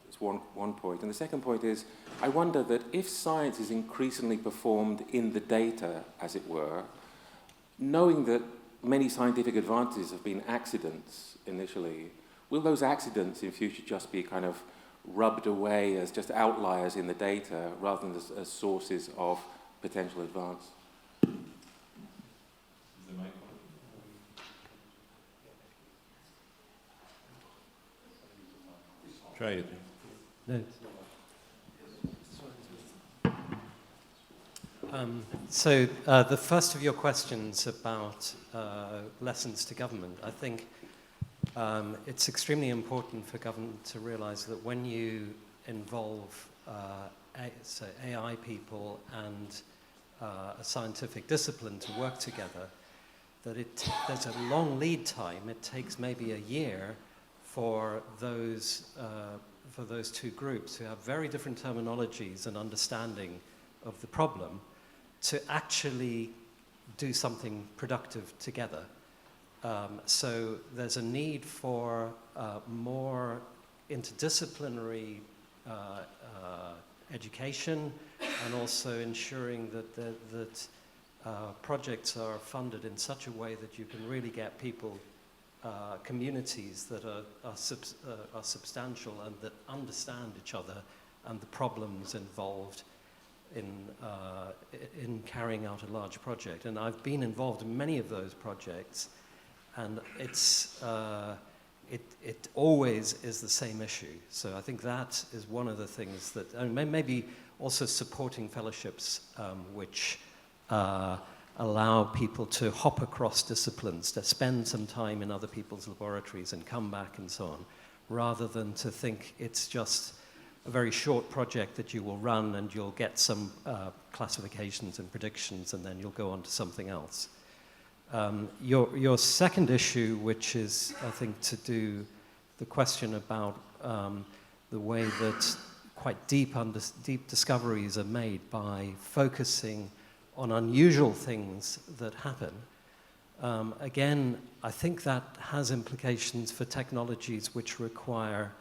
That's one point. And the second point is, I wonder that if science is increasingly performed in the data, as it were, knowing that many scientific advances have been accidents initially, will those accidents in future just be kind of rubbed away as just outliers in the data rather than as sources of potential advance? Try it. So the first of your questions about lessons to government, I think it's extremely important for government to realize that when you involve so AI people and a scientific discipline to work together, that there's a long lead time. It takes maybe a year for those two groups who have very different terminologies and understanding of the problem to actually do something productive together. So there's a need for more interdisciplinary education, and also ensuring that projects are funded in such a way that you can really get people, communities that are substantial and that understand each other and the problems involved in carrying out a large project. And I've been involved in many of those projects, and it always is the same issue. So I think that is one of the things that, and maybe also supporting fellowships which allow people to hop across disciplines, to spend some time in other people's laboratories and come back and so on, rather than to think it's just a very short project that you will run and you'll get some classifications and predictions and then you'll go on to something else. Your second issue, which is, I think, to do the question about the way that quite deep discoveries are made by focusing on unusual things that happen. Again, I think that has implications for technologies which require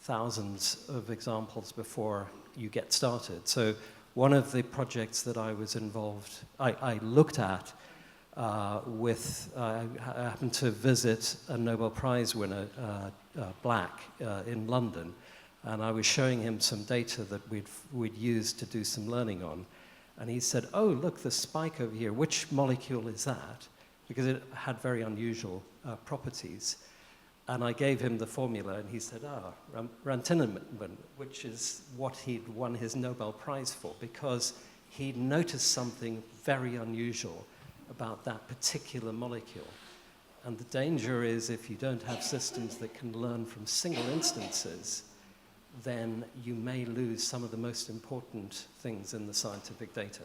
thousands of examples before you get started. So one of the projects that I was involved, I looked at I happened to visit a Nobel Prize winner, Black, in London, and I was showing him some data that we'd used to do some learning on. And he said, "Oh, look, the spike over here, which molecule is that?" Because it had very unusual properties. And I gave him the formula, and he said, rantinamide, which is what he'd won his Nobel Prize for, because he'd noticed something very unusual about that particular molecule. And the danger is, if you don't have systems that can learn from single instances, then you may lose some of the most important things in the scientific data.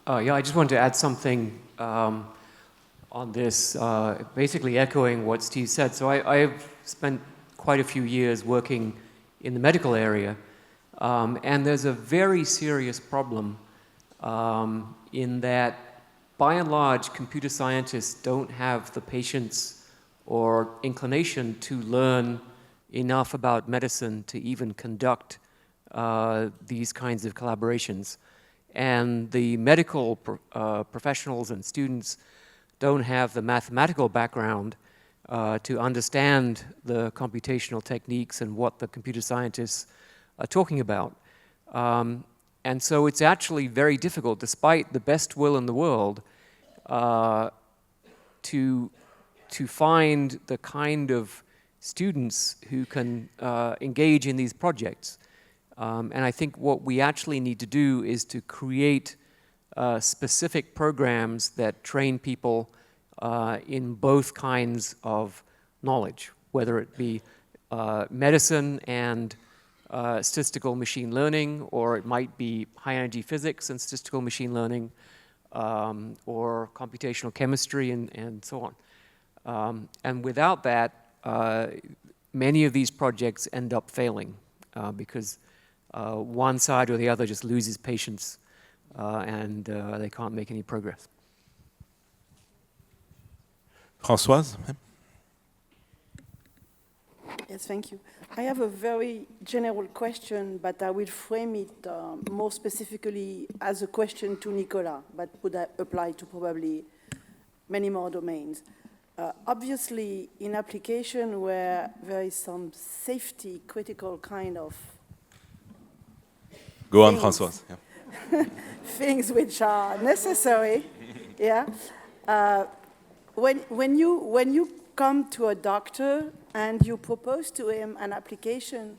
Yeah, I just wanted to add something on this, basically echoing what Steve said. So I've spent quite a few years working in the medical area, and there's a very serious problem in that, by and large, computer scientists don't have the patience or inclination to learn enough about medicine to even conduct these kinds of collaborations. And the medical professionals and students don't have the mathematical background to understand the computational techniques and what the computer scientists are talking about. And so it's actually very difficult, despite the best will in the world, to find the kind of students who can engage in these projects. And I think what we actually need to do is to create specific programs that train people in both kinds of knowledge, whether it be medicine and statistical machine learning, or it might be high-energy physics and statistical machine learning, or computational chemistry and so on. And without that, many of these projects end up failing because one side or the other just loses patience and they can't make any progress. Françoise? Yes, thank you. I have a very general question, but I will frame it more specifically as a question to Nicolas, but would apply to probably many more domains. Obviously, in application where there is some safety critical kind of Go on, Françoise. Yeah. things which are necessary, yeah. When you come to a doctor and you propose to him an application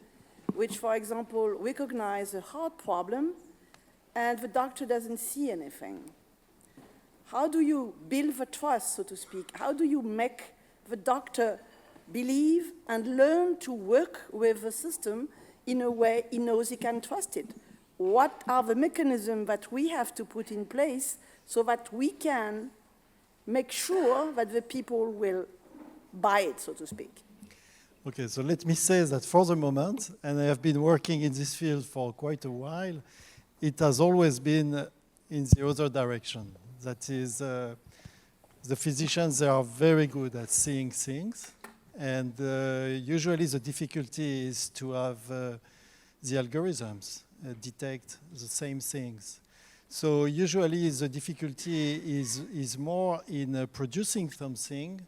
which, for example, recognizes a heart problem, and the doctor doesn't see anything, how do you build the trust, so to speak? How do you make the doctor believe and learn to work with the system in a way he knows he can trust it? What are the mechanisms that we have to put in place so that we can make sure that the people will buy it, so to speak? Okay, so let me say that for the moment, and I have been working in this field for quite a while, it has always been in the other direction. That is, the physicians, they are very good at seeing things, and usually the difficulty is to have the algorithms detect the same things. So usually the difficulty is more in producing something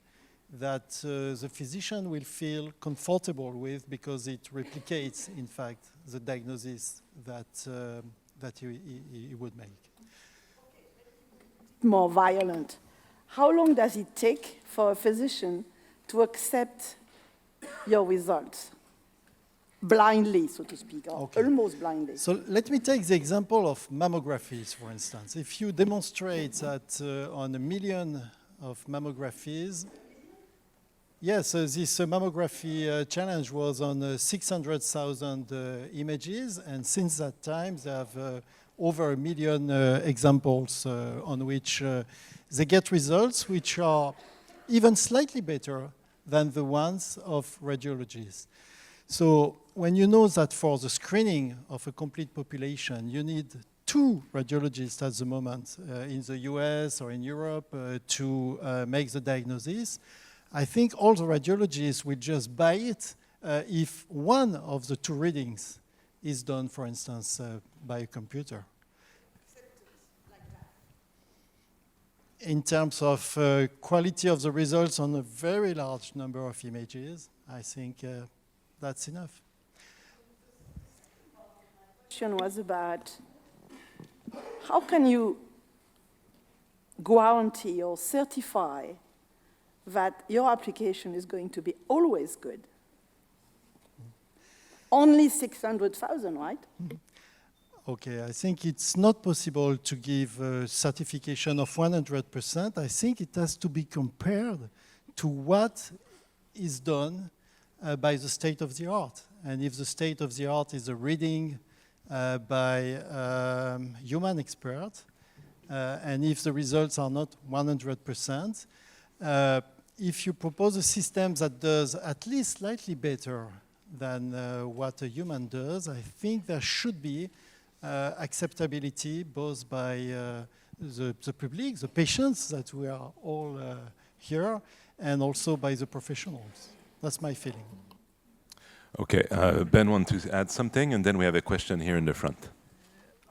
that the physician will feel comfortable with because it replicates, in fact, the diagnosis that he would make. More violent. How long does it take for a physician to accept your results? Blindly, so to speak, or almost blindly. So let me take the example of mammographies, for instance. If you demonstrate that on 1 million of mammographies, yes, this mammography challenge was on 600,000 images, and since that time they have over 1 million examples on which they get results which are even slightly better than the ones of radiologists. So when you know that for the screening of a complete population, you need 2 radiologists at the moment in the US or in Europe to make the diagnosis, I think all the radiologists will just buy it if one of the 2 readings is done, for instance, by a computer. In terms of quality of the results on a very large number of images, I think that's enough. The question was about how can you guarantee or certify that your application is going to be always good? Only 600,000, right? Okay, I think it's not possible to give a certification of 100%. I think it has to be compared to what is done by the state of the art. And if the state of the art is a reading by human expert, and if the results are not 100%, if you propose a system that does at least slightly better than what a human does, I think there should be acceptability both by the public, the patients that we are all here, and also by the professionals. That's my feeling. Okay, Ben wants to add something, and then we have a question here in the front.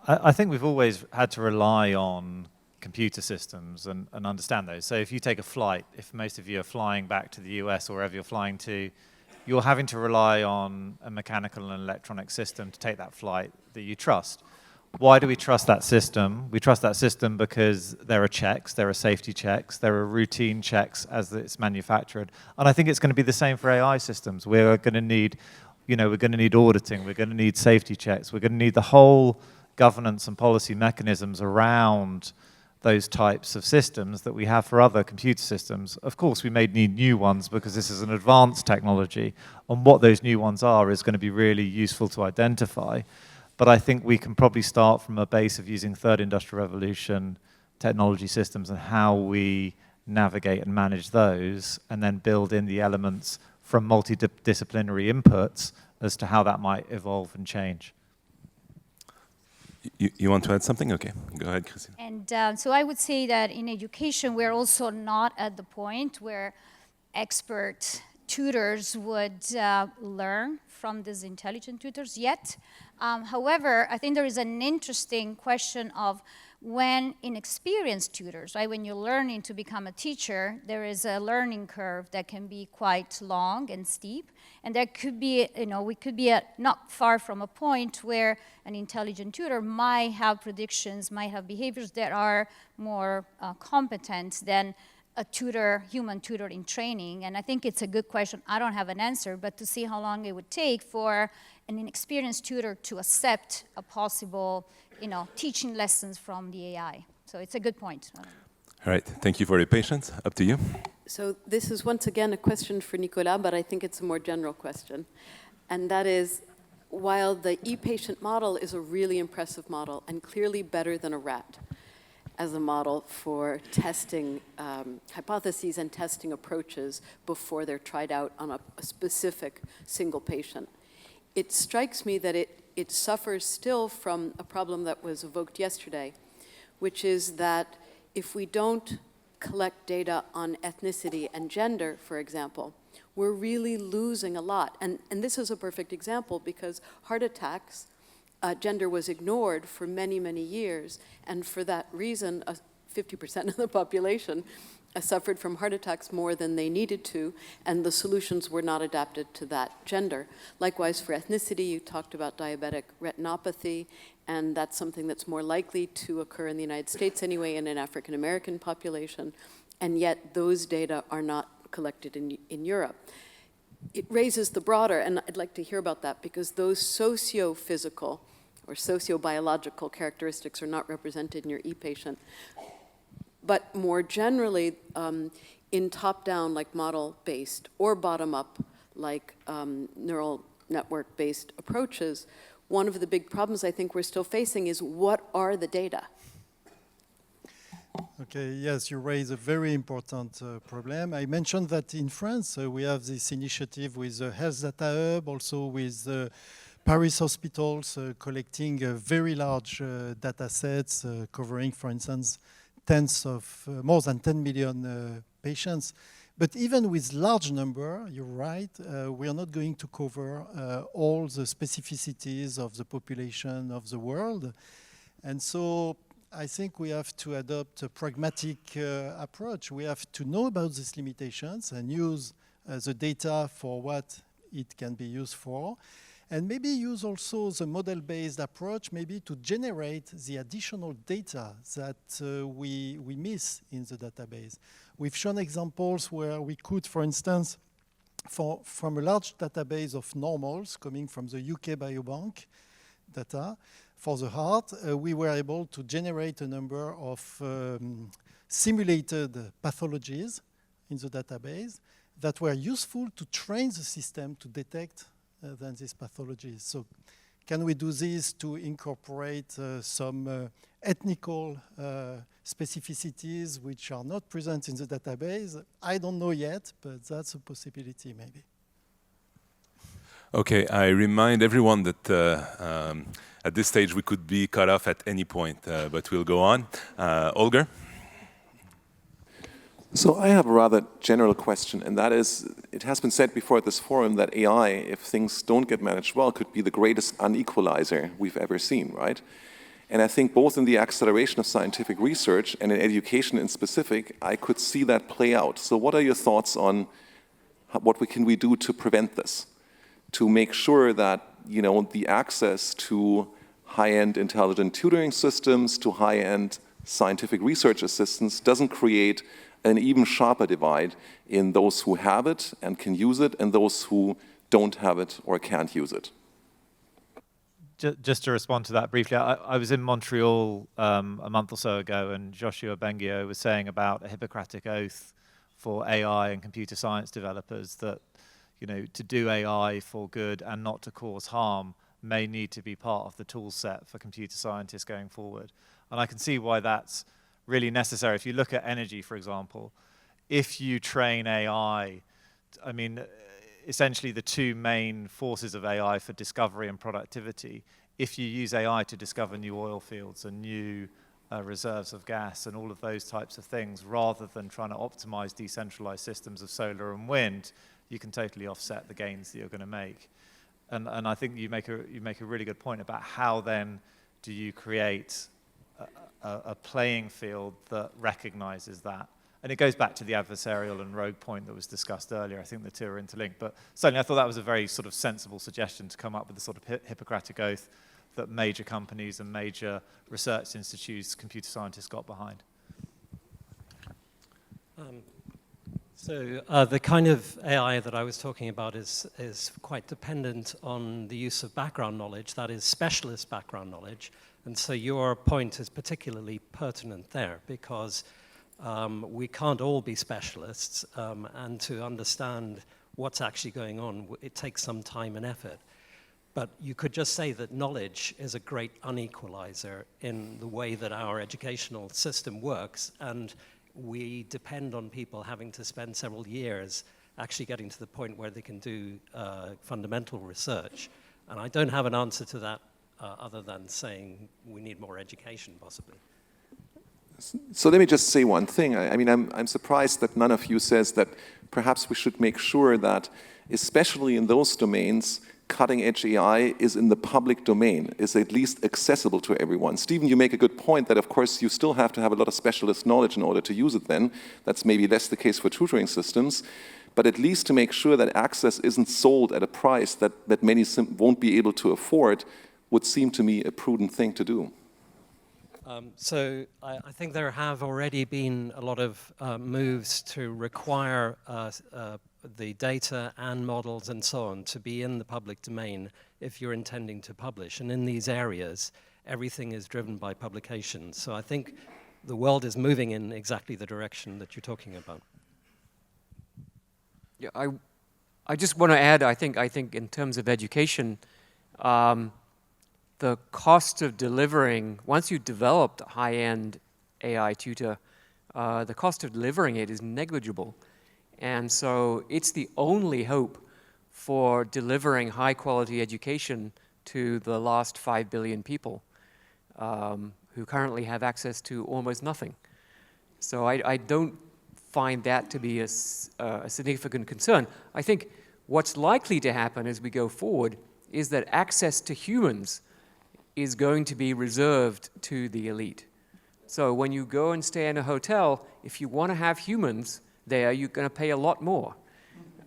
I think we've always had to rely on computer systems and understand those. So if you take a flight, if most of you are flying back to the US or wherever you're flying to, you're having to rely on a mechanical and electronic system to take that flight that you trust. Why do we trust that system? We trust that system because there are checks, there are safety checks, there are routine checks as it's manufactured. And I think it's going to be the same for AI systems. We're going to need, we're going to need auditing, we're going to need safety checks, we're going to need the whole governance and policy mechanisms around those types of systems that we have for other computer systems. Of course, we may need new ones because this is an advanced technology, and what those new ones are is going to be really useful to identify. But I think we can probably start from a base of using third industrial revolution technology systems and how we navigate and manage those, and then build in the elements from multidisciplinary inputs as to how that might evolve and change. You want to add something? Okay, go ahead, Cristina. And so I would say that in education, we're also not at the point where expert tutors would learn from these intelligent tutors yet. However, I think there is an interesting question of when inexperienced tutors, right, when you're learning to become a teacher, there is a learning curve that can be quite long and steep. And there could be, we could be not far from a point where an intelligent tutor might have predictions, might have behaviors that are more competent than a tutor, human tutor in training. And I think it's a good question. I don't have an answer, but to see how long it would take for an inexperienced tutor to accept a possible, teaching lessons from the AI. So it's a good point. All right, thank you for your patience. Up to you. So this is once again a question for Nicolas, but I think it's a more general question. And that is, while the e-patient model is a really impressive model and clearly better than a rat as a model for testing hypotheses and testing approaches before they're tried out on a specific single patient, it strikes me that it suffers still from a problem that was evoked yesterday, which is that if we don't collect data on ethnicity and gender, for example, we're really losing a lot. And this is a perfect example because heart attacks, gender was ignored for many, many years. And for that reason, 50% of the population suffered from heart attacks more than they needed to, and the solutions were not adapted to that gender. Likewise, for ethnicity, you talked about diabetic retinopathy, and that's something that's more likely to occur in the United States anyway, in an African American population, and yet those data are not collected in Europe. It raises the broader, and I'd like to hear about that, because those socio-physical or socio-biological characteristics are not represented in your e-patient. But more generally, in top-down, like model-based, or bottom-up, like neural network-based approaches, one of the big problems I think we're still facing is what are the data? Okay, yes, you raise a very important problem. I mentioned that in France, we have this initiative with the Health Data Hub, also with Paris hospitals collecting very large data sets covering, for instance, more than 10 million patients. But even with large number, you're right, we are not going to cover all the specificities of the population of the world. And so I think we have to adopt a pragmatic approach. We have to know about these limitations and use the data for what it can be used for. And maybe use also the model-based approach maybe to generate the additional data that we miss in the database. We've shown examples where we could, for instance, from a large database of normals coming from the UK Biobank data, for the heart, we were able to generate a number of simulated pathologies in the database that were useful to train the system to detect then these pathologies. So can we do this to incorporate some ethnical specificities which are not present in the database? I don't know yet, but that's a possibility maybe. Okay, I remind everyone that at this stage we could be cut off at any point, but we'll go on. Olger? So I have a rather general question, and that is, it has been said before at this forum that AI, if things don't get managed well, could be the greatest unequalizer we've ever seen, right? And I think both in the acceleration of scientific research and in education in specific, I could see that play out. So what are your thoughts on what can we do to prevent this? To make sure that, you know, the access to high-end intelligent tutoring systems, to high-end scientific research assistance doesn't create an even sharper divide in those who have it and can use it and those who don't have it or can't use it. Just to respond to that briefly, I was in Montreal a month or so ago, and Joshua Bengio was saying about a Hippocratic oath for AI and computer science developers that, you know, to do AI for good and not to cause harm may need to be part of the tool set for computer scientists going forward. And I can see why that's really necessary. If you look at energy, for example, if you train AI, I mean, essentially the two main forces of AI for discovery and productivity, if you use AI to discover new oil fields and new reserves of gas and all of those types of things, rather than trying to optimize decentralized systems of solar and wind, you can totally offset the gains that you're going to make. And I think you make a really good point about how then do you create a playing field that recognizes that. And it goes back to the adversarial and rogue point that was discussed earlier. I think the two are interlinked. But certainly I thought that was a very sort of sensible suggestion to come up with the sort of Hippocratic oath that major companies and major research institutes, computer scientists got behind. So the kind of AI that I was talking about is quite dependent on the use of background knowledge, that is specialist background knowledge. And so your point is particularly pertinent there because We can't all be specialists, and to understand what's actually going on, it takes some time and effort. But you could just say that knowledge is a great unequalizer in the way that our educational system works, and we depend on people having to spend several years actually getting to the point where they can do fundamental research. And I don't have an answer to that other than saying we need more education, possibly. So let me just say one thing. I mean, I'm surprised that none of you says that perhaps we should make sure that, especially in those domains, cutting-edge AI is in the public domain, is at least accessible to everyone. Stephen, you make a good point that, of course, you still have to have a lot of specialist knowledge in order to use it then. That's maybe less the case for tutoring systems. But at least to make sure that access isn't sold at a price that many won't be able to afford would seem to me a prudent thing to do. So I think there have already been a lot of moves to require the data and models and so on to be in the public domain if you're intending to publish. And in these areas, everything is driven by publication. So I think the world is moving in exactly the direction that you're talking about. Yeah, I just want to add, I think in terms of education, the cost of delivering, once you've developed a high-end AI tutor, the cost of delivering it is negligible. And so it's the only hope for delivering high-quality education to the last 5 billion people who currently have access to almost nothing. So I don't find that to be a significant concern. I think what's likely to happen as we go forward is that access to humans is going to be reserved to the elite. So when you go and stay in a hotel, if you want to have humans there, you're going to pay a lot more.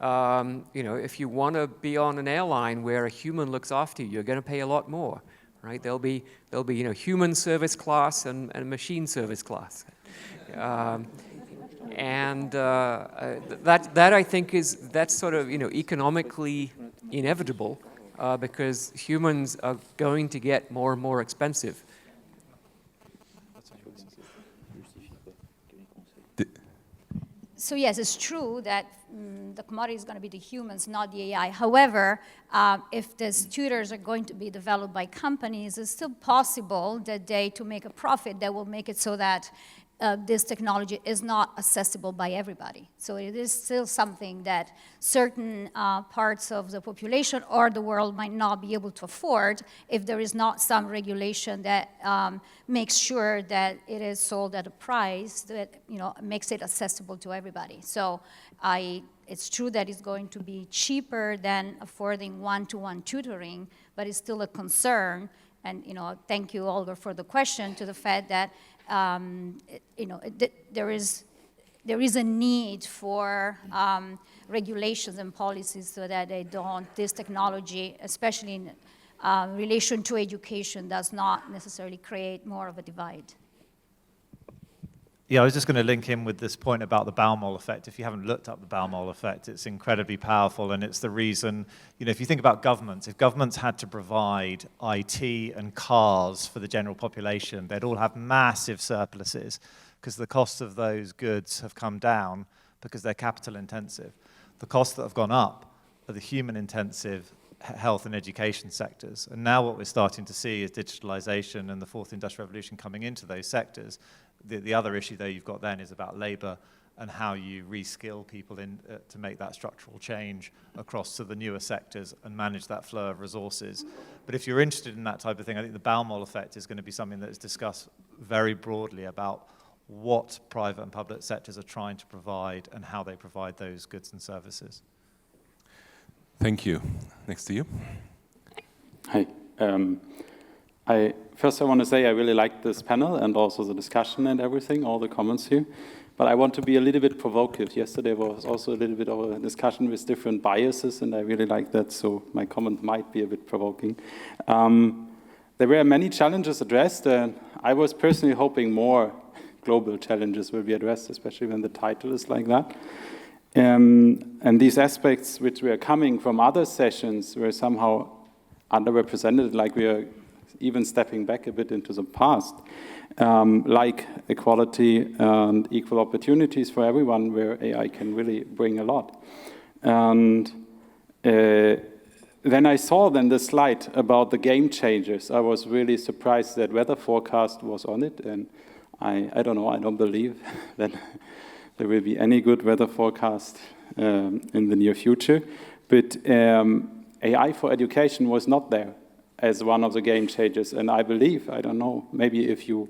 You know, if you want to be on an airline where a human looks after you, you're going to pay a lot more, right? There'll be you know, human service class and machine service class. That I think that's sort of, you know, economically inevitable. Because humans are going to get more and more expensive. So yes, it's true that the commodity is going to be the humans, not the AI. However, if these tutors are going to be developed by companies, it's still possible that to make a profit, that will make it so that this technology is not accessible by everybody. So it is still something that certain parts of the population or the world might not be able to afford if there is not some regulation that makes sure that it is sold at a price that, you know, makes it accessible to everybody. So it's true that it's going to be cheaper than affording one-to-one tutoring, but it's still a concern. And, you know, thank you, Olga, for the question, to the fact that you know, there is a need for regulations and policies so that this technology, especially in relation to education, does not necessarily create more of a divide. Yeah, I was just going to link in with this point about the Baumol effect. If you haven't looked up the Baumol effect, it's incredibly powerful, and it's the reason, you know, if you think about governments, if governments had to provide IT and cars for the general population, they'd all have massive surpluses because the cost of those goods have come down because they're capital intensive. The costs that have gone up are the human intensive health and education sectors. And now what we're starting to see is digitalization and the fourth industrial revolution coming into those sectors. The other issue, though, you've got then is about labor and how you reskill people to make that structural change across to the newer sectors and manage that flow of resources. But if you're interested in that type of thing, I think the Baumol effect is going to be something that is discussed very broadly about what private and public sectors are trying to provide and how they provide those goods and services. Thank you. Next to you. Hi. First I want to say I really like this panel and also the discussion and everything, all the comments here. But I want to be a little bit provocative. Yesterday was also a little bit of a discussion with different biases, and I really like that, so my comment might be a bit provoking. There were many challenges addressed, and I was personally hoping more global challenges will be addressed, especially when the title is like that. And these aspects which were coming from other sessions were somehow underrepresented, like we are even stepping back a bit into the past. like equality and equal opportunities for everyone, where AI can really bring a lot. And then I saw the slide about the game changers. I was really surprised that weather forecast was on it, and I don't know, I don't believe that there will be any good weather forecast in the near future. But AI for education was not there as one of the game changers, and I believe, I don't know, maybe if you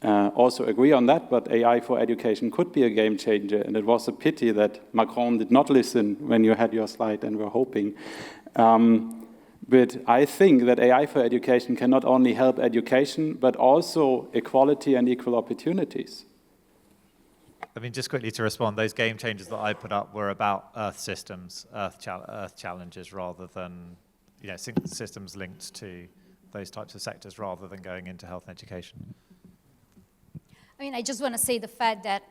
also agree on that, but AI for education could be a game changer, and it was a pity that Macron did not listen when you had your slide and were hoping. But I think that AI for education can not only help education, but also equality and equal opportunities. I mean, just quickly to respond, those game changers that I put up were about Earth systems, Earth challenges, rather than systems linked to those types of sectors, rather than going into health and education. I mean, I just want to say the fact that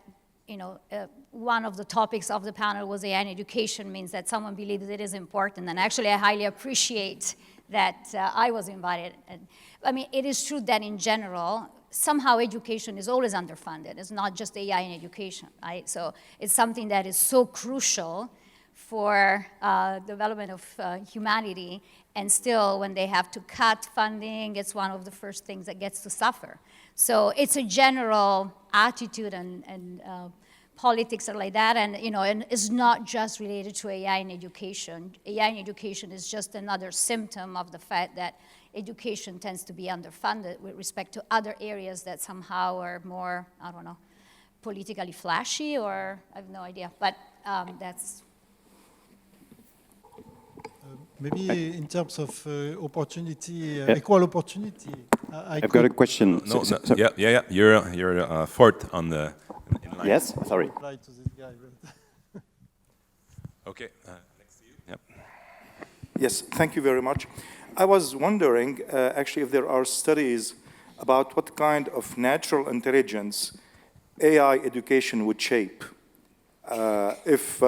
one of the topics of the panel was AI in education means that someone believes it is important, and actually I highly appreciate that I was invited. And, I mean, it is true that in general, somehow education is always underfunded. It's not just AI in education, right? So it's something that is so crucial for development of humanity, and still when they have to cut funding, it's one of the first things that gets to suffer. So it's a general attitude and politics are like that, and and it's not just related to AI in education. AI in education is just another symptom of the fact that education tends to be underfunded with respect to other areas that somehow are more, I don't know, politically flashy, or I have no idea, but that's... Maybe in terms of opportunity, equal opportunity, I've got a question. No, yeah. You're fourth on the in line. Yes, sorry. Reply to this guy, but Okay, next to you. Yep. Yes, thank you very much. I was wondering, actually, if there are studies about what kind of natural intelligence AI education would shape. If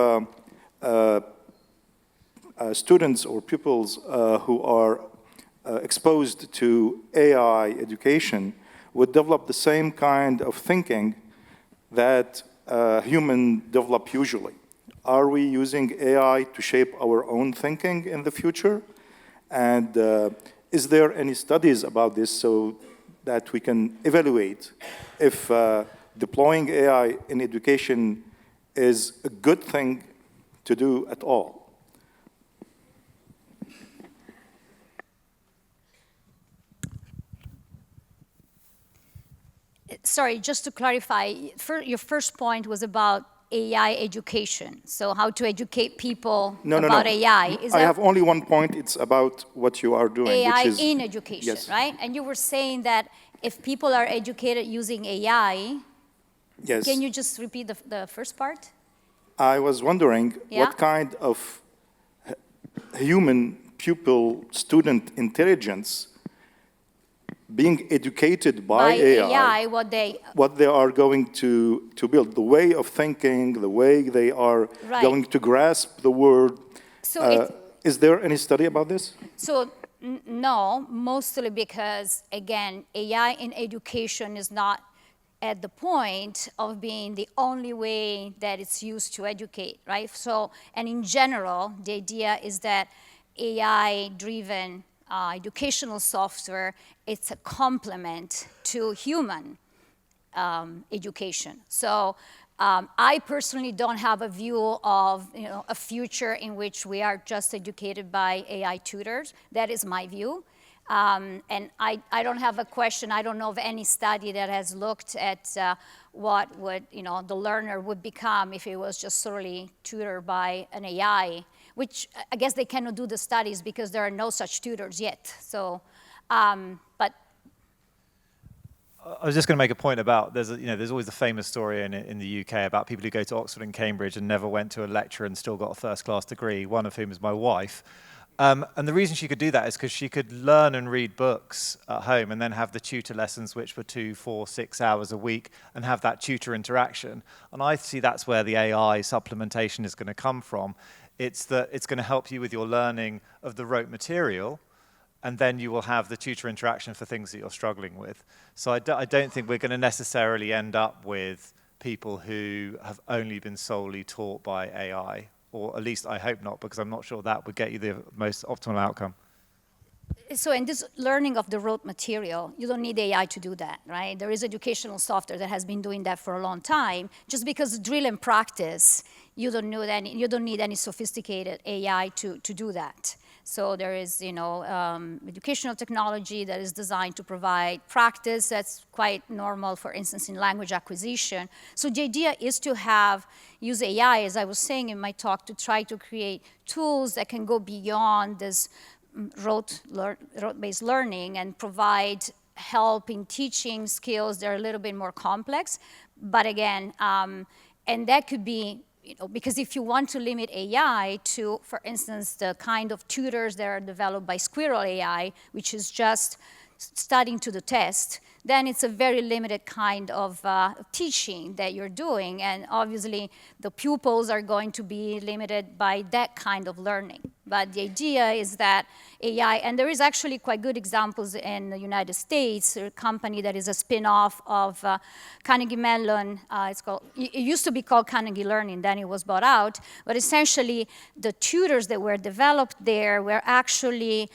students or pupils who are exposed to AI education would develop the same kind of thinking that humans develop usually. Are we using AI to shape our own thinking in the future? And is there any studies about this so that we can evaluate if deploying AI in education is a good thing to do at all? Sorry, just to clarify, your first point was about AI education, so how to educate people about AI. I have only one point. It's about what you are doing, AI which is in education, yes. right? And you were saying that if people are educated using AI, yes. Can you just repeat the first part? I was wondering what kind of human pupil student intelligence being educated by AI, what they are going to build, the way of thinking, the way they are going to grasp the word. So is there any study about this? So no, mostly because, again, AI in education is not at the point of being the only way that it's used to educate, right? So, and in general, the idea is that AI-driven educational software, it's a complement to human education. So I personally don't have a view of a future in which we are just educated by AI tutors. That is my view. And I don't have a question. I don't know of any study that has looked at what would the learner would become if it was just solely tutored by an AI, which I guess they cannot do the studies because there are no such tutors yet. So, but I was just going to make a point about there's always the famous story in the UK about people who go to Oxford and Cambridge and never went to a lecture and still got a first-class degree. One of whom is my wife. And the reason she could do that is because she could learn and read books at home and then have the tutor lessons, which were 2, 4, 6 hours a week, and have that tutor interaction. And I see that's where the AI supplementation is going to come from. It's that it's going to help you with your learning of the rote material, and then you will have the tutor interaction for things that you're struggling with. So I don't think we're going to necessarily end up with people who have only been solely taught by AI, or at least I hope not, because I'm not sure that would get you the most optimal outcome. So in this learning of the rote material, you don't need AI to do that, right? There is educational software that has been doing that for a long time. Just because drill and practice, you don't need any sophisticated AI to do that. So there is, educational technology that is designed to provide practice that's quite normal, for instance, in language acquisition. So the idea is to use AI, as I was saying in my talk, to try to create tools that can go beyond this rote-based learning and provide help in teaching skills that are a little bit more complex. But again, and that could be, because if you want to limit AI to, for instance, the kind of tutors that are developed by Squirrel AI, which is just studying to the test, then it's a very limited kind of teaching that you're doing. And obviously, the pupils are going to be limited by that kind of learning. But the idea is that AI, and there is actually quite good examples in the United States, a company that is a spin-off of Carnegie Mellon. It used to be called Carnegie Learning, then it was bought out. But essentially, the tutors that were developed there were actually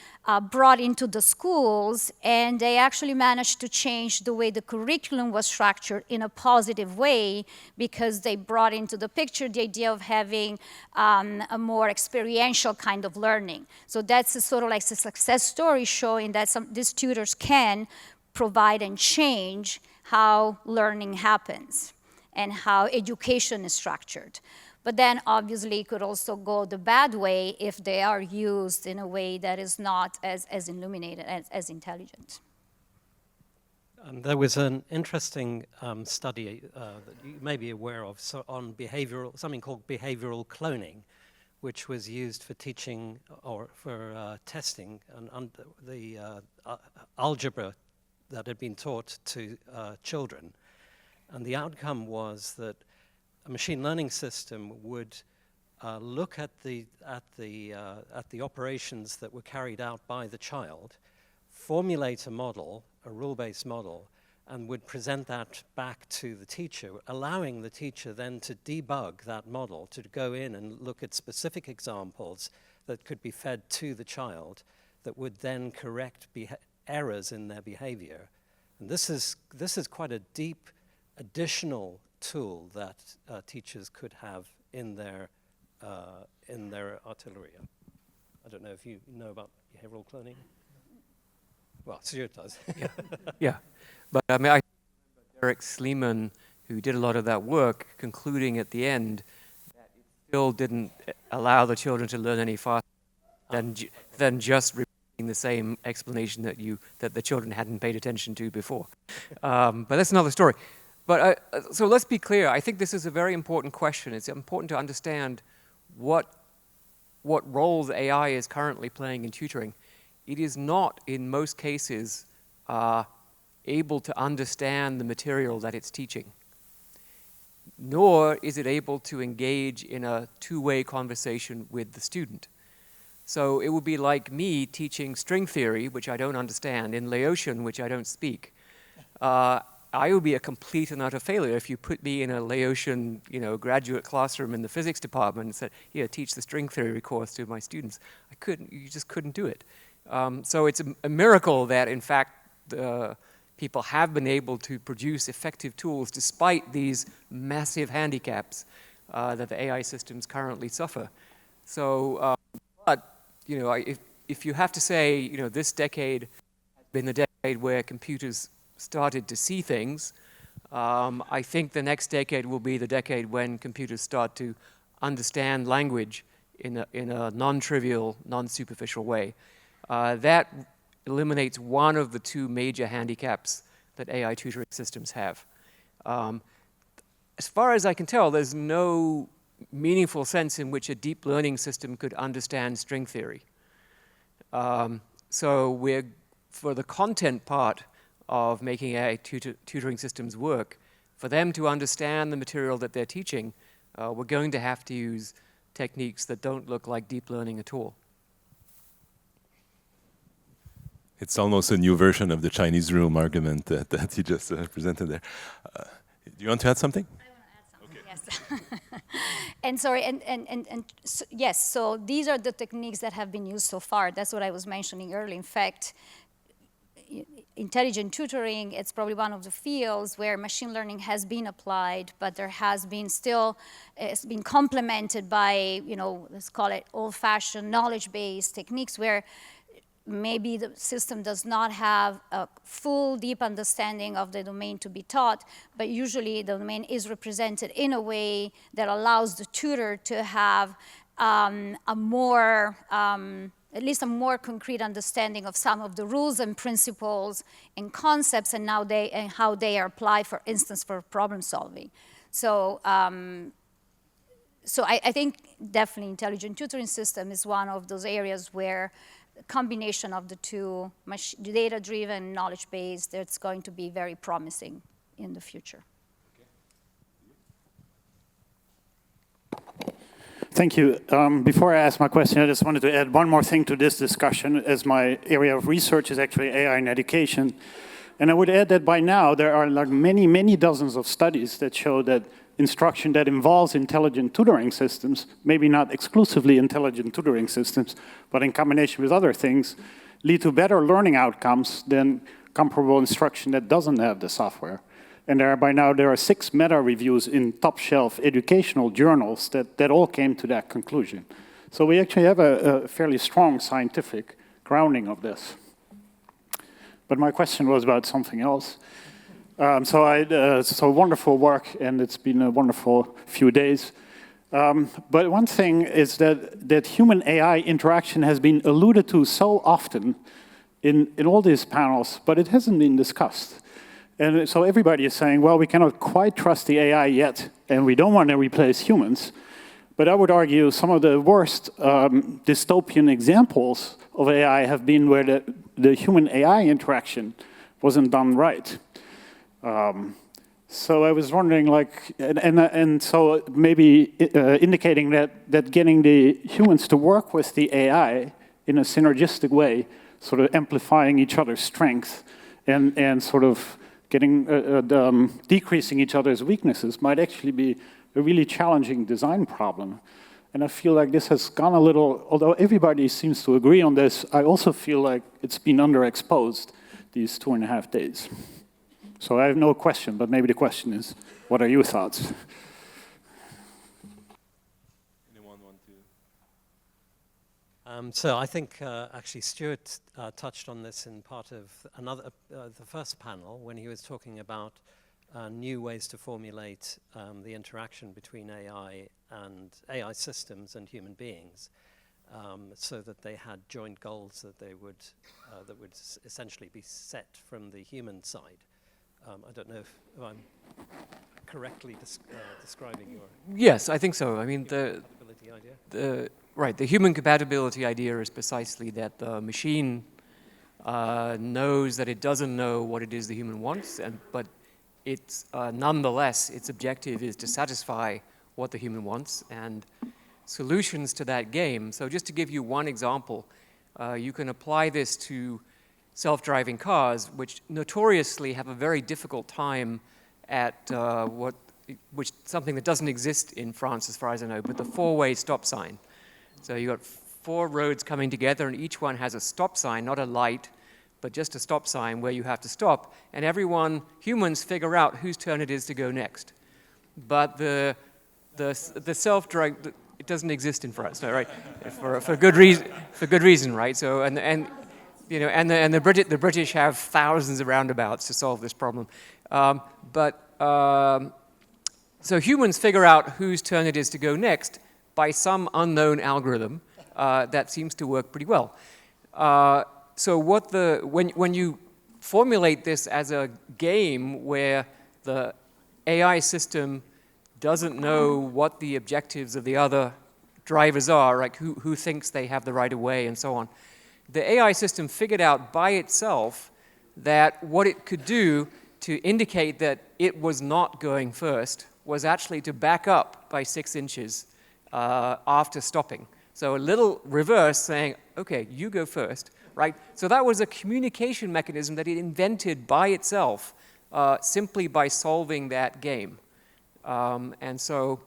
brought into the schools, and they actually managed to change the way the curriculum was structured in a positive way, because they brought into the picture the idea of having a more experiential kind of learning. So that's a sort of like a success story showing that these tutors can provide and change how learning happens and how education is structured. But then obviously it could also go the bad way if they are used in a way that is not as illuminated, as intelligent. There was an interesting study that you may be aware of on something called behavioral cloning, which was used for teaching or for testing the algebra that had been taught to children. And the outcome was that a machine learning system would look at the operations that were carried out by the child, formulate a model, a rule-based model, and would present that back to the teacher, allowing the teacher then to debug that model, to go in and look at specific examples that could be fed to the child that would then correct errors in their behavior. And this is quite a deep additional tool that teachers could have in their artillery. I don't know if you know about behavioral cloning. Well, Stuart does. Yeah. But I mean, I remember Derek Sleeman, who did a lot of that work, concluding at the end that it still didn't allow the children to learn any faster than just repeating the same explanation that the children hadn't paid attention to before. But that's another story. But so let's be clear. I think this is a very important question. It's important to understand what roles AI is currently playing in tutoring. It is not, in most cases, able to understand the material that it's teaching, nor is it able to engage in a two-way conversation with the student. So it would be like me teaching string theory, which I don't understand, in Laotian, which I don't speak. I would be a complete and utter failure if you put me in a Laotian, graduate classroom in the physics department and said, "Here, teach the string theory course to my students." You just couldn't do it. So it's a miracle that, in fact, people have been able to produce effective tools despite these massive handicaps that the AI systems currently suffer. So, if you have to say, this decade has been the decade where computers started to see things, I think the next decade will be the decade when computers start to understand language in a non-trivial, non-superficial way. That eliminates one of the two major handicaps that AI tutoring systems have. As far as I can tell, there's no meaningful sense in which a deep learning system could understand string theory. So for the content part of making AI tutoring systems work, for them to understand the material that they're teaching, we're going to have to use techniques that don't look like deep learning at all. It's almost a new version of the Chinese room argument that you just presented there. Do you want to add something? Yes. And sorry, yes, so these are the techniques that have been used so far. That's what I was mentioning earlier. In fact, intelligent tutoring, it's probably one of the fields where machine learning has been applied, but there has been still, it's been complemented by, let's call it old-fashioned knowledge-based techniques where maybe the system does not have a full, deep understanding of the domain to be taught, but usually the domain is represented in a way that allows the tutor to have at least a more concrete understanding of some of the rules and principles and concepts and how they are applied, for instance, for problem solving. So, so I think definitely intelligent tutoring system is one of those areas where the combination of the two, data-driven, knowledge-based, that's going to be very promising in the future. Thank you. Before I ask my question, I just wanted to add one more thing to this discussion, as my area of research is actually AI in education. And I would add that by now, there are like many, many dozens of studies that show that instruction that involves intelligent tutoring systems, maybe not exclusively intelligent tutoring systems, but in combination with other things, lead to better learning outcomes than comparable instruction that doesn't have the software. And by now, there are 6 meta-reviews in top-shelf educational journals that all came to that conclusion. So we actually have a fairly strong scientific grounding of this. But my question was about something else. So wonderful work, and it's been a wonderful few days. But one thing is that human-AI interaction has been alluded to so often in all these panels, but it hasn't been discussed. And so everybody is saying, well, we cannot quite trust the AI yet, and we don't want to replace humans. But I would argue some of the worst dystopian examples of AI have been where the human-AI interaction wasn't done right. So I was wondering, like, and so maybe indicating that getting the humans to work with the AI in a synergistic way, sort of amplifying each other's strength, and sort of getting decreasing each other's weaknesses might actually be a really challenging design problem. And I feel like this has gone a little, although everybody seems to agree on this, I also feel like it's been underexposed these 2.5 days. So I have no question, but maybe the question is, what are your thoughts? Anyone want to? So I think actually Stuart touched on this in part of the first panel when he was talking about new ways to formulate the interaction between AI systems and human beings, so that they had joint goals that would essentially be set from the human side. I don't know if I'm correctly describing your... Yes, I think so. I mean, the human compatibility idea is precisely that the machine knows that it doesn't know what it is the human wants, but it's nonetheless, its objective is to satisfy what the human wants, and solutions to that game. So just to give you one example, you can apply this to self-driving cars, which notoriously have a very difficult time at something that doesn't exist in France as far as I know, but the 4-way stop sign. So you've got 4 roads coming together, and each one has a stop sign, not a light, but just a stop sign where you have to stop, and humans figure out whose turn it is to go next. But the self-drive, it doesn't exist in France, no, right? For good reason, right? So the British have thousands of roundabouts to solve this problem. So humans figure out whose turn it is to go next by some unknown algorithm that seems to work pretty well. So when you formulate this as a game where the AI system doesn't know what the objectives of the other drivers are, like who thinks they have the right of way and so on, the AI system figured out by itself that what it could do to indicate that it was not going first was actually to back up by 6 inches after stopping. So a little reverse saying, okay, you go first, right? So that was a communication mechanism that it invented by itself simply by solving that game. And so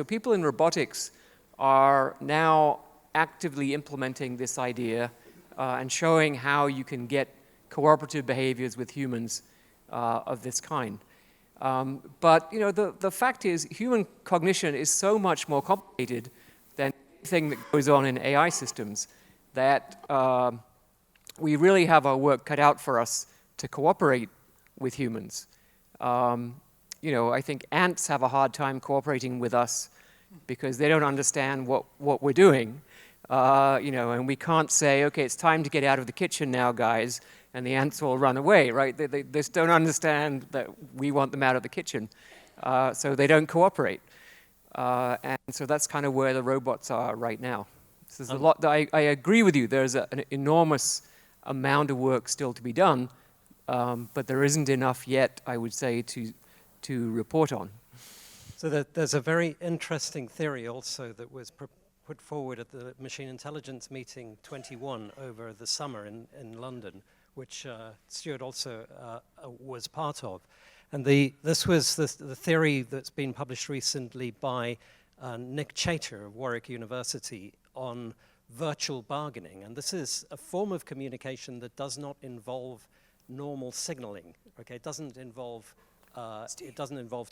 people in robotics are now actively implementing this idea and showing how you can get cooperative behaviors with humans of this kind. But you know, the fact is, human cognition is so much more complicated than anything that goes on in AI systems that we really have our work cut out for us to cooperate with humans. You know, I think ants have a hard time cooperating with us because they don't understand what we're doing. You know, and we can't say, okay, it's time to get out of the kitchen now, guys, and the ants will run away, right? They just don't understand that we want them out of the kitchen, so they don't cooperate. And so that's kind of where the robots are right now. So there's a lot, I agree with you, there's an enormous amount of work still to be done, but there isn't enough yet, I would say, to report on. So there's a very interesting theory also that was put forward at the Machine Intelligence Meeting 21 over the summer in London, which Stuart also was part of. And this was the theory that's been published recently by Nick Chater of Warwick University on virtual bargaining. And this is a form of communication that does not involve normal signaling. Okay, it doesn't involve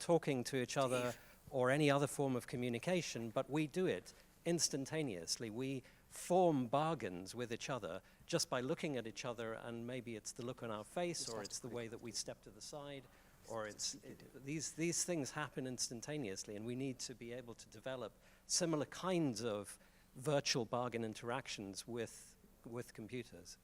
talking to each other or any other form of communication, but we do it instantaneously. We form bargains with each other just by looking at each other, and maybe it's the look on our face, or it's the way that we step to the side, or these things happen instantaneously, and we need to be able to develop similar kinds of virtual bargain interactions with computers.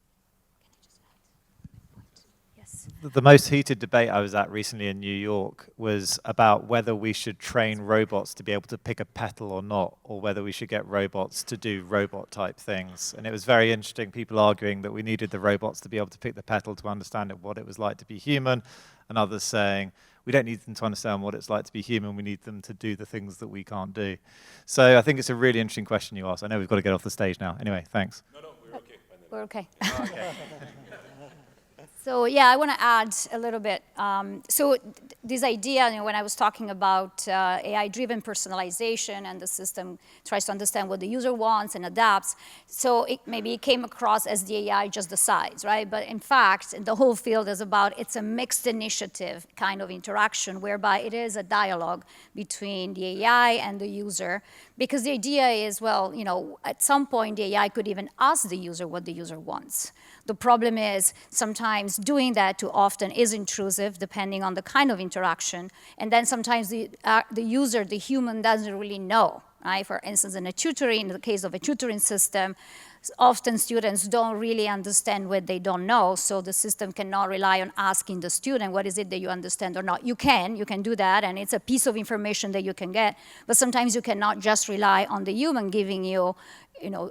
The most heated debate I was at recently in New York was about whether we should train robots to be able to pick a petal or not, or whether we should get robots to do robot-type things. And it was very interesting, people arguing that we needed the robots to be able to pick the petal to understand what it was like to be human, and others saying, we don't need them to understand what it's like to be human, we need them to do the things that we can't do. So I think it's a really interesting question you asked. I know we've got to get off the stage now. Anyway, thanks. No, we're okay. We're okay. Oh, okay. So yeah, I want to add a little bit. So this idea, when I was talking about AI-driven personalization and the system tries to understand what the user wants and adapts, so maybe it came across as the AI just decides, right? But in fact, the whole field is about, it's a mixed initiative kind of interaction whereby it is a dialogue between the AI and the user, because the idea is, well, at some point the AI could even ask the user what the user wants. The problem is sometimes doing that too often is intrusive, depending on the kind of interaction. And then sometimes the user, the human, doesn't really know. Right? For instance, in the case of a tutoring system, often students don't really understand what they don't know, so the system cannot rely on asking the student, what is it that you understand or not? You can do that, and it's a piece of information that you can get, but sometimes you cannot just rely on the human giving you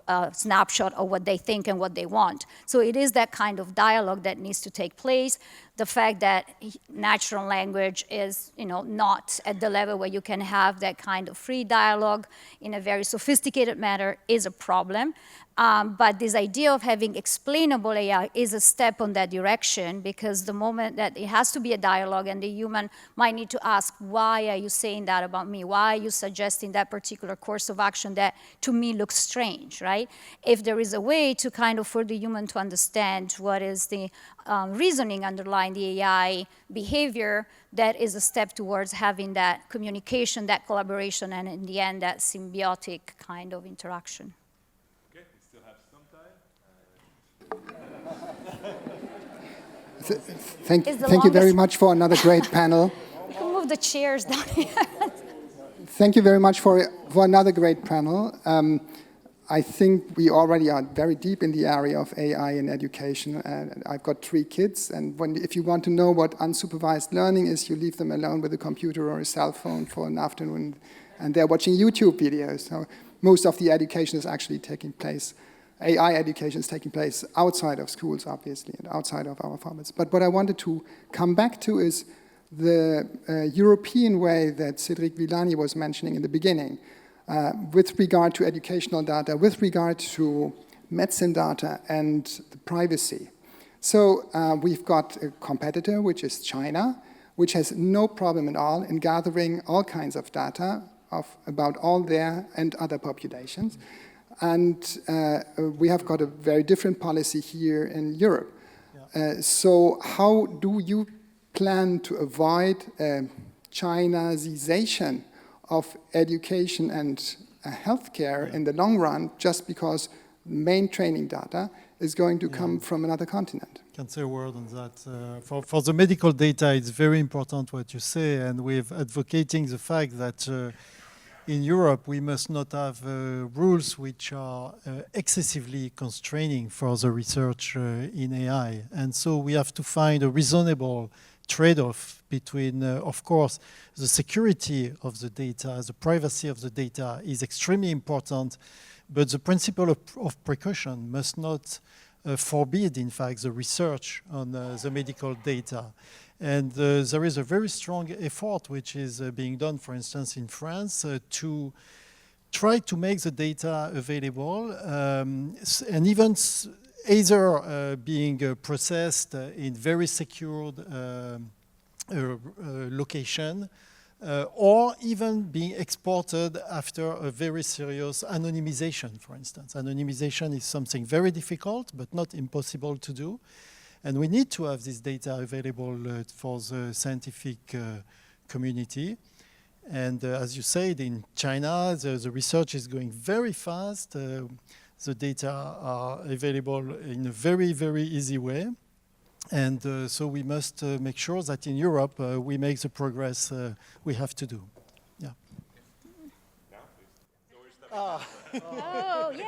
a snapshot of what they think and what they want. So it is that kind of dialogue that needs to take place. The fact that natural language is, not at the level where you can have that kind of free dialogue in a very sophisticated manner is a problem. But this idea of having explainable AI is a step on that direction, because the moment that it has to be a dialogue and the human might need to ask, why are you saying that about me? Why are you suggesting that particular course of action that to me looks strange, right? If there is a way to kind of for the human to understand what is the reasoning underlying the AI behavior, that is a step towards having that communication, that collaboration, and in the end, that symbiotic kind of interaction. Thank you very much for another great panel. You can move the chairs down here. Thank you very much for another great panel. I think we already are very deep in the area of AI in education. I've got 3 kids, and if you want to know what unsupervised learning is, you leave them alone with a computer or a cell phone for an afternoon, and they're watching YouTube videos. So most of the education is actually taking place. AI education is taking place outside of schools, obviously, and outside of our formats. But what I wanted to come back to is the European way that Cédric Villani was mentioning in the beginning, with regard to educational data, with regard to medicine data and the privacy. So we've got a competitor, which is China, which has no problem at all in gathering all kinds of data about all their and other populations. And we have got a very different policy here in Europe. So how do you plan to avoid Chinazization of education and healthcare in the long run, just because main training data is going to come from another continent? I can say a word on that. For the medical data, it's very important what you say, and we're advocating the fact that in Europe, we must not have rules which are excessively constraining for the research in AI. And so we have to find a reasonable trade-off between, of course, the security of the data, the privacy of the data is extremely important, but the principle of precaution must not forbid, in fact, the research on the medical data. And there is a very strong effort which is being done, for instance, in France, to try to make the data available, and even either being processed in very secured location, or even being exported after a very serious anonymization, for instance. Anonymization is something very difficult, but not impossible to do. And we need to have this data available for the scientific community. And as you said, in China, the research is going very fast. The data are available in a very, very easy way. And so we must make sure that in Europe we make the progress we have to do. Yeah. Oh, yeah.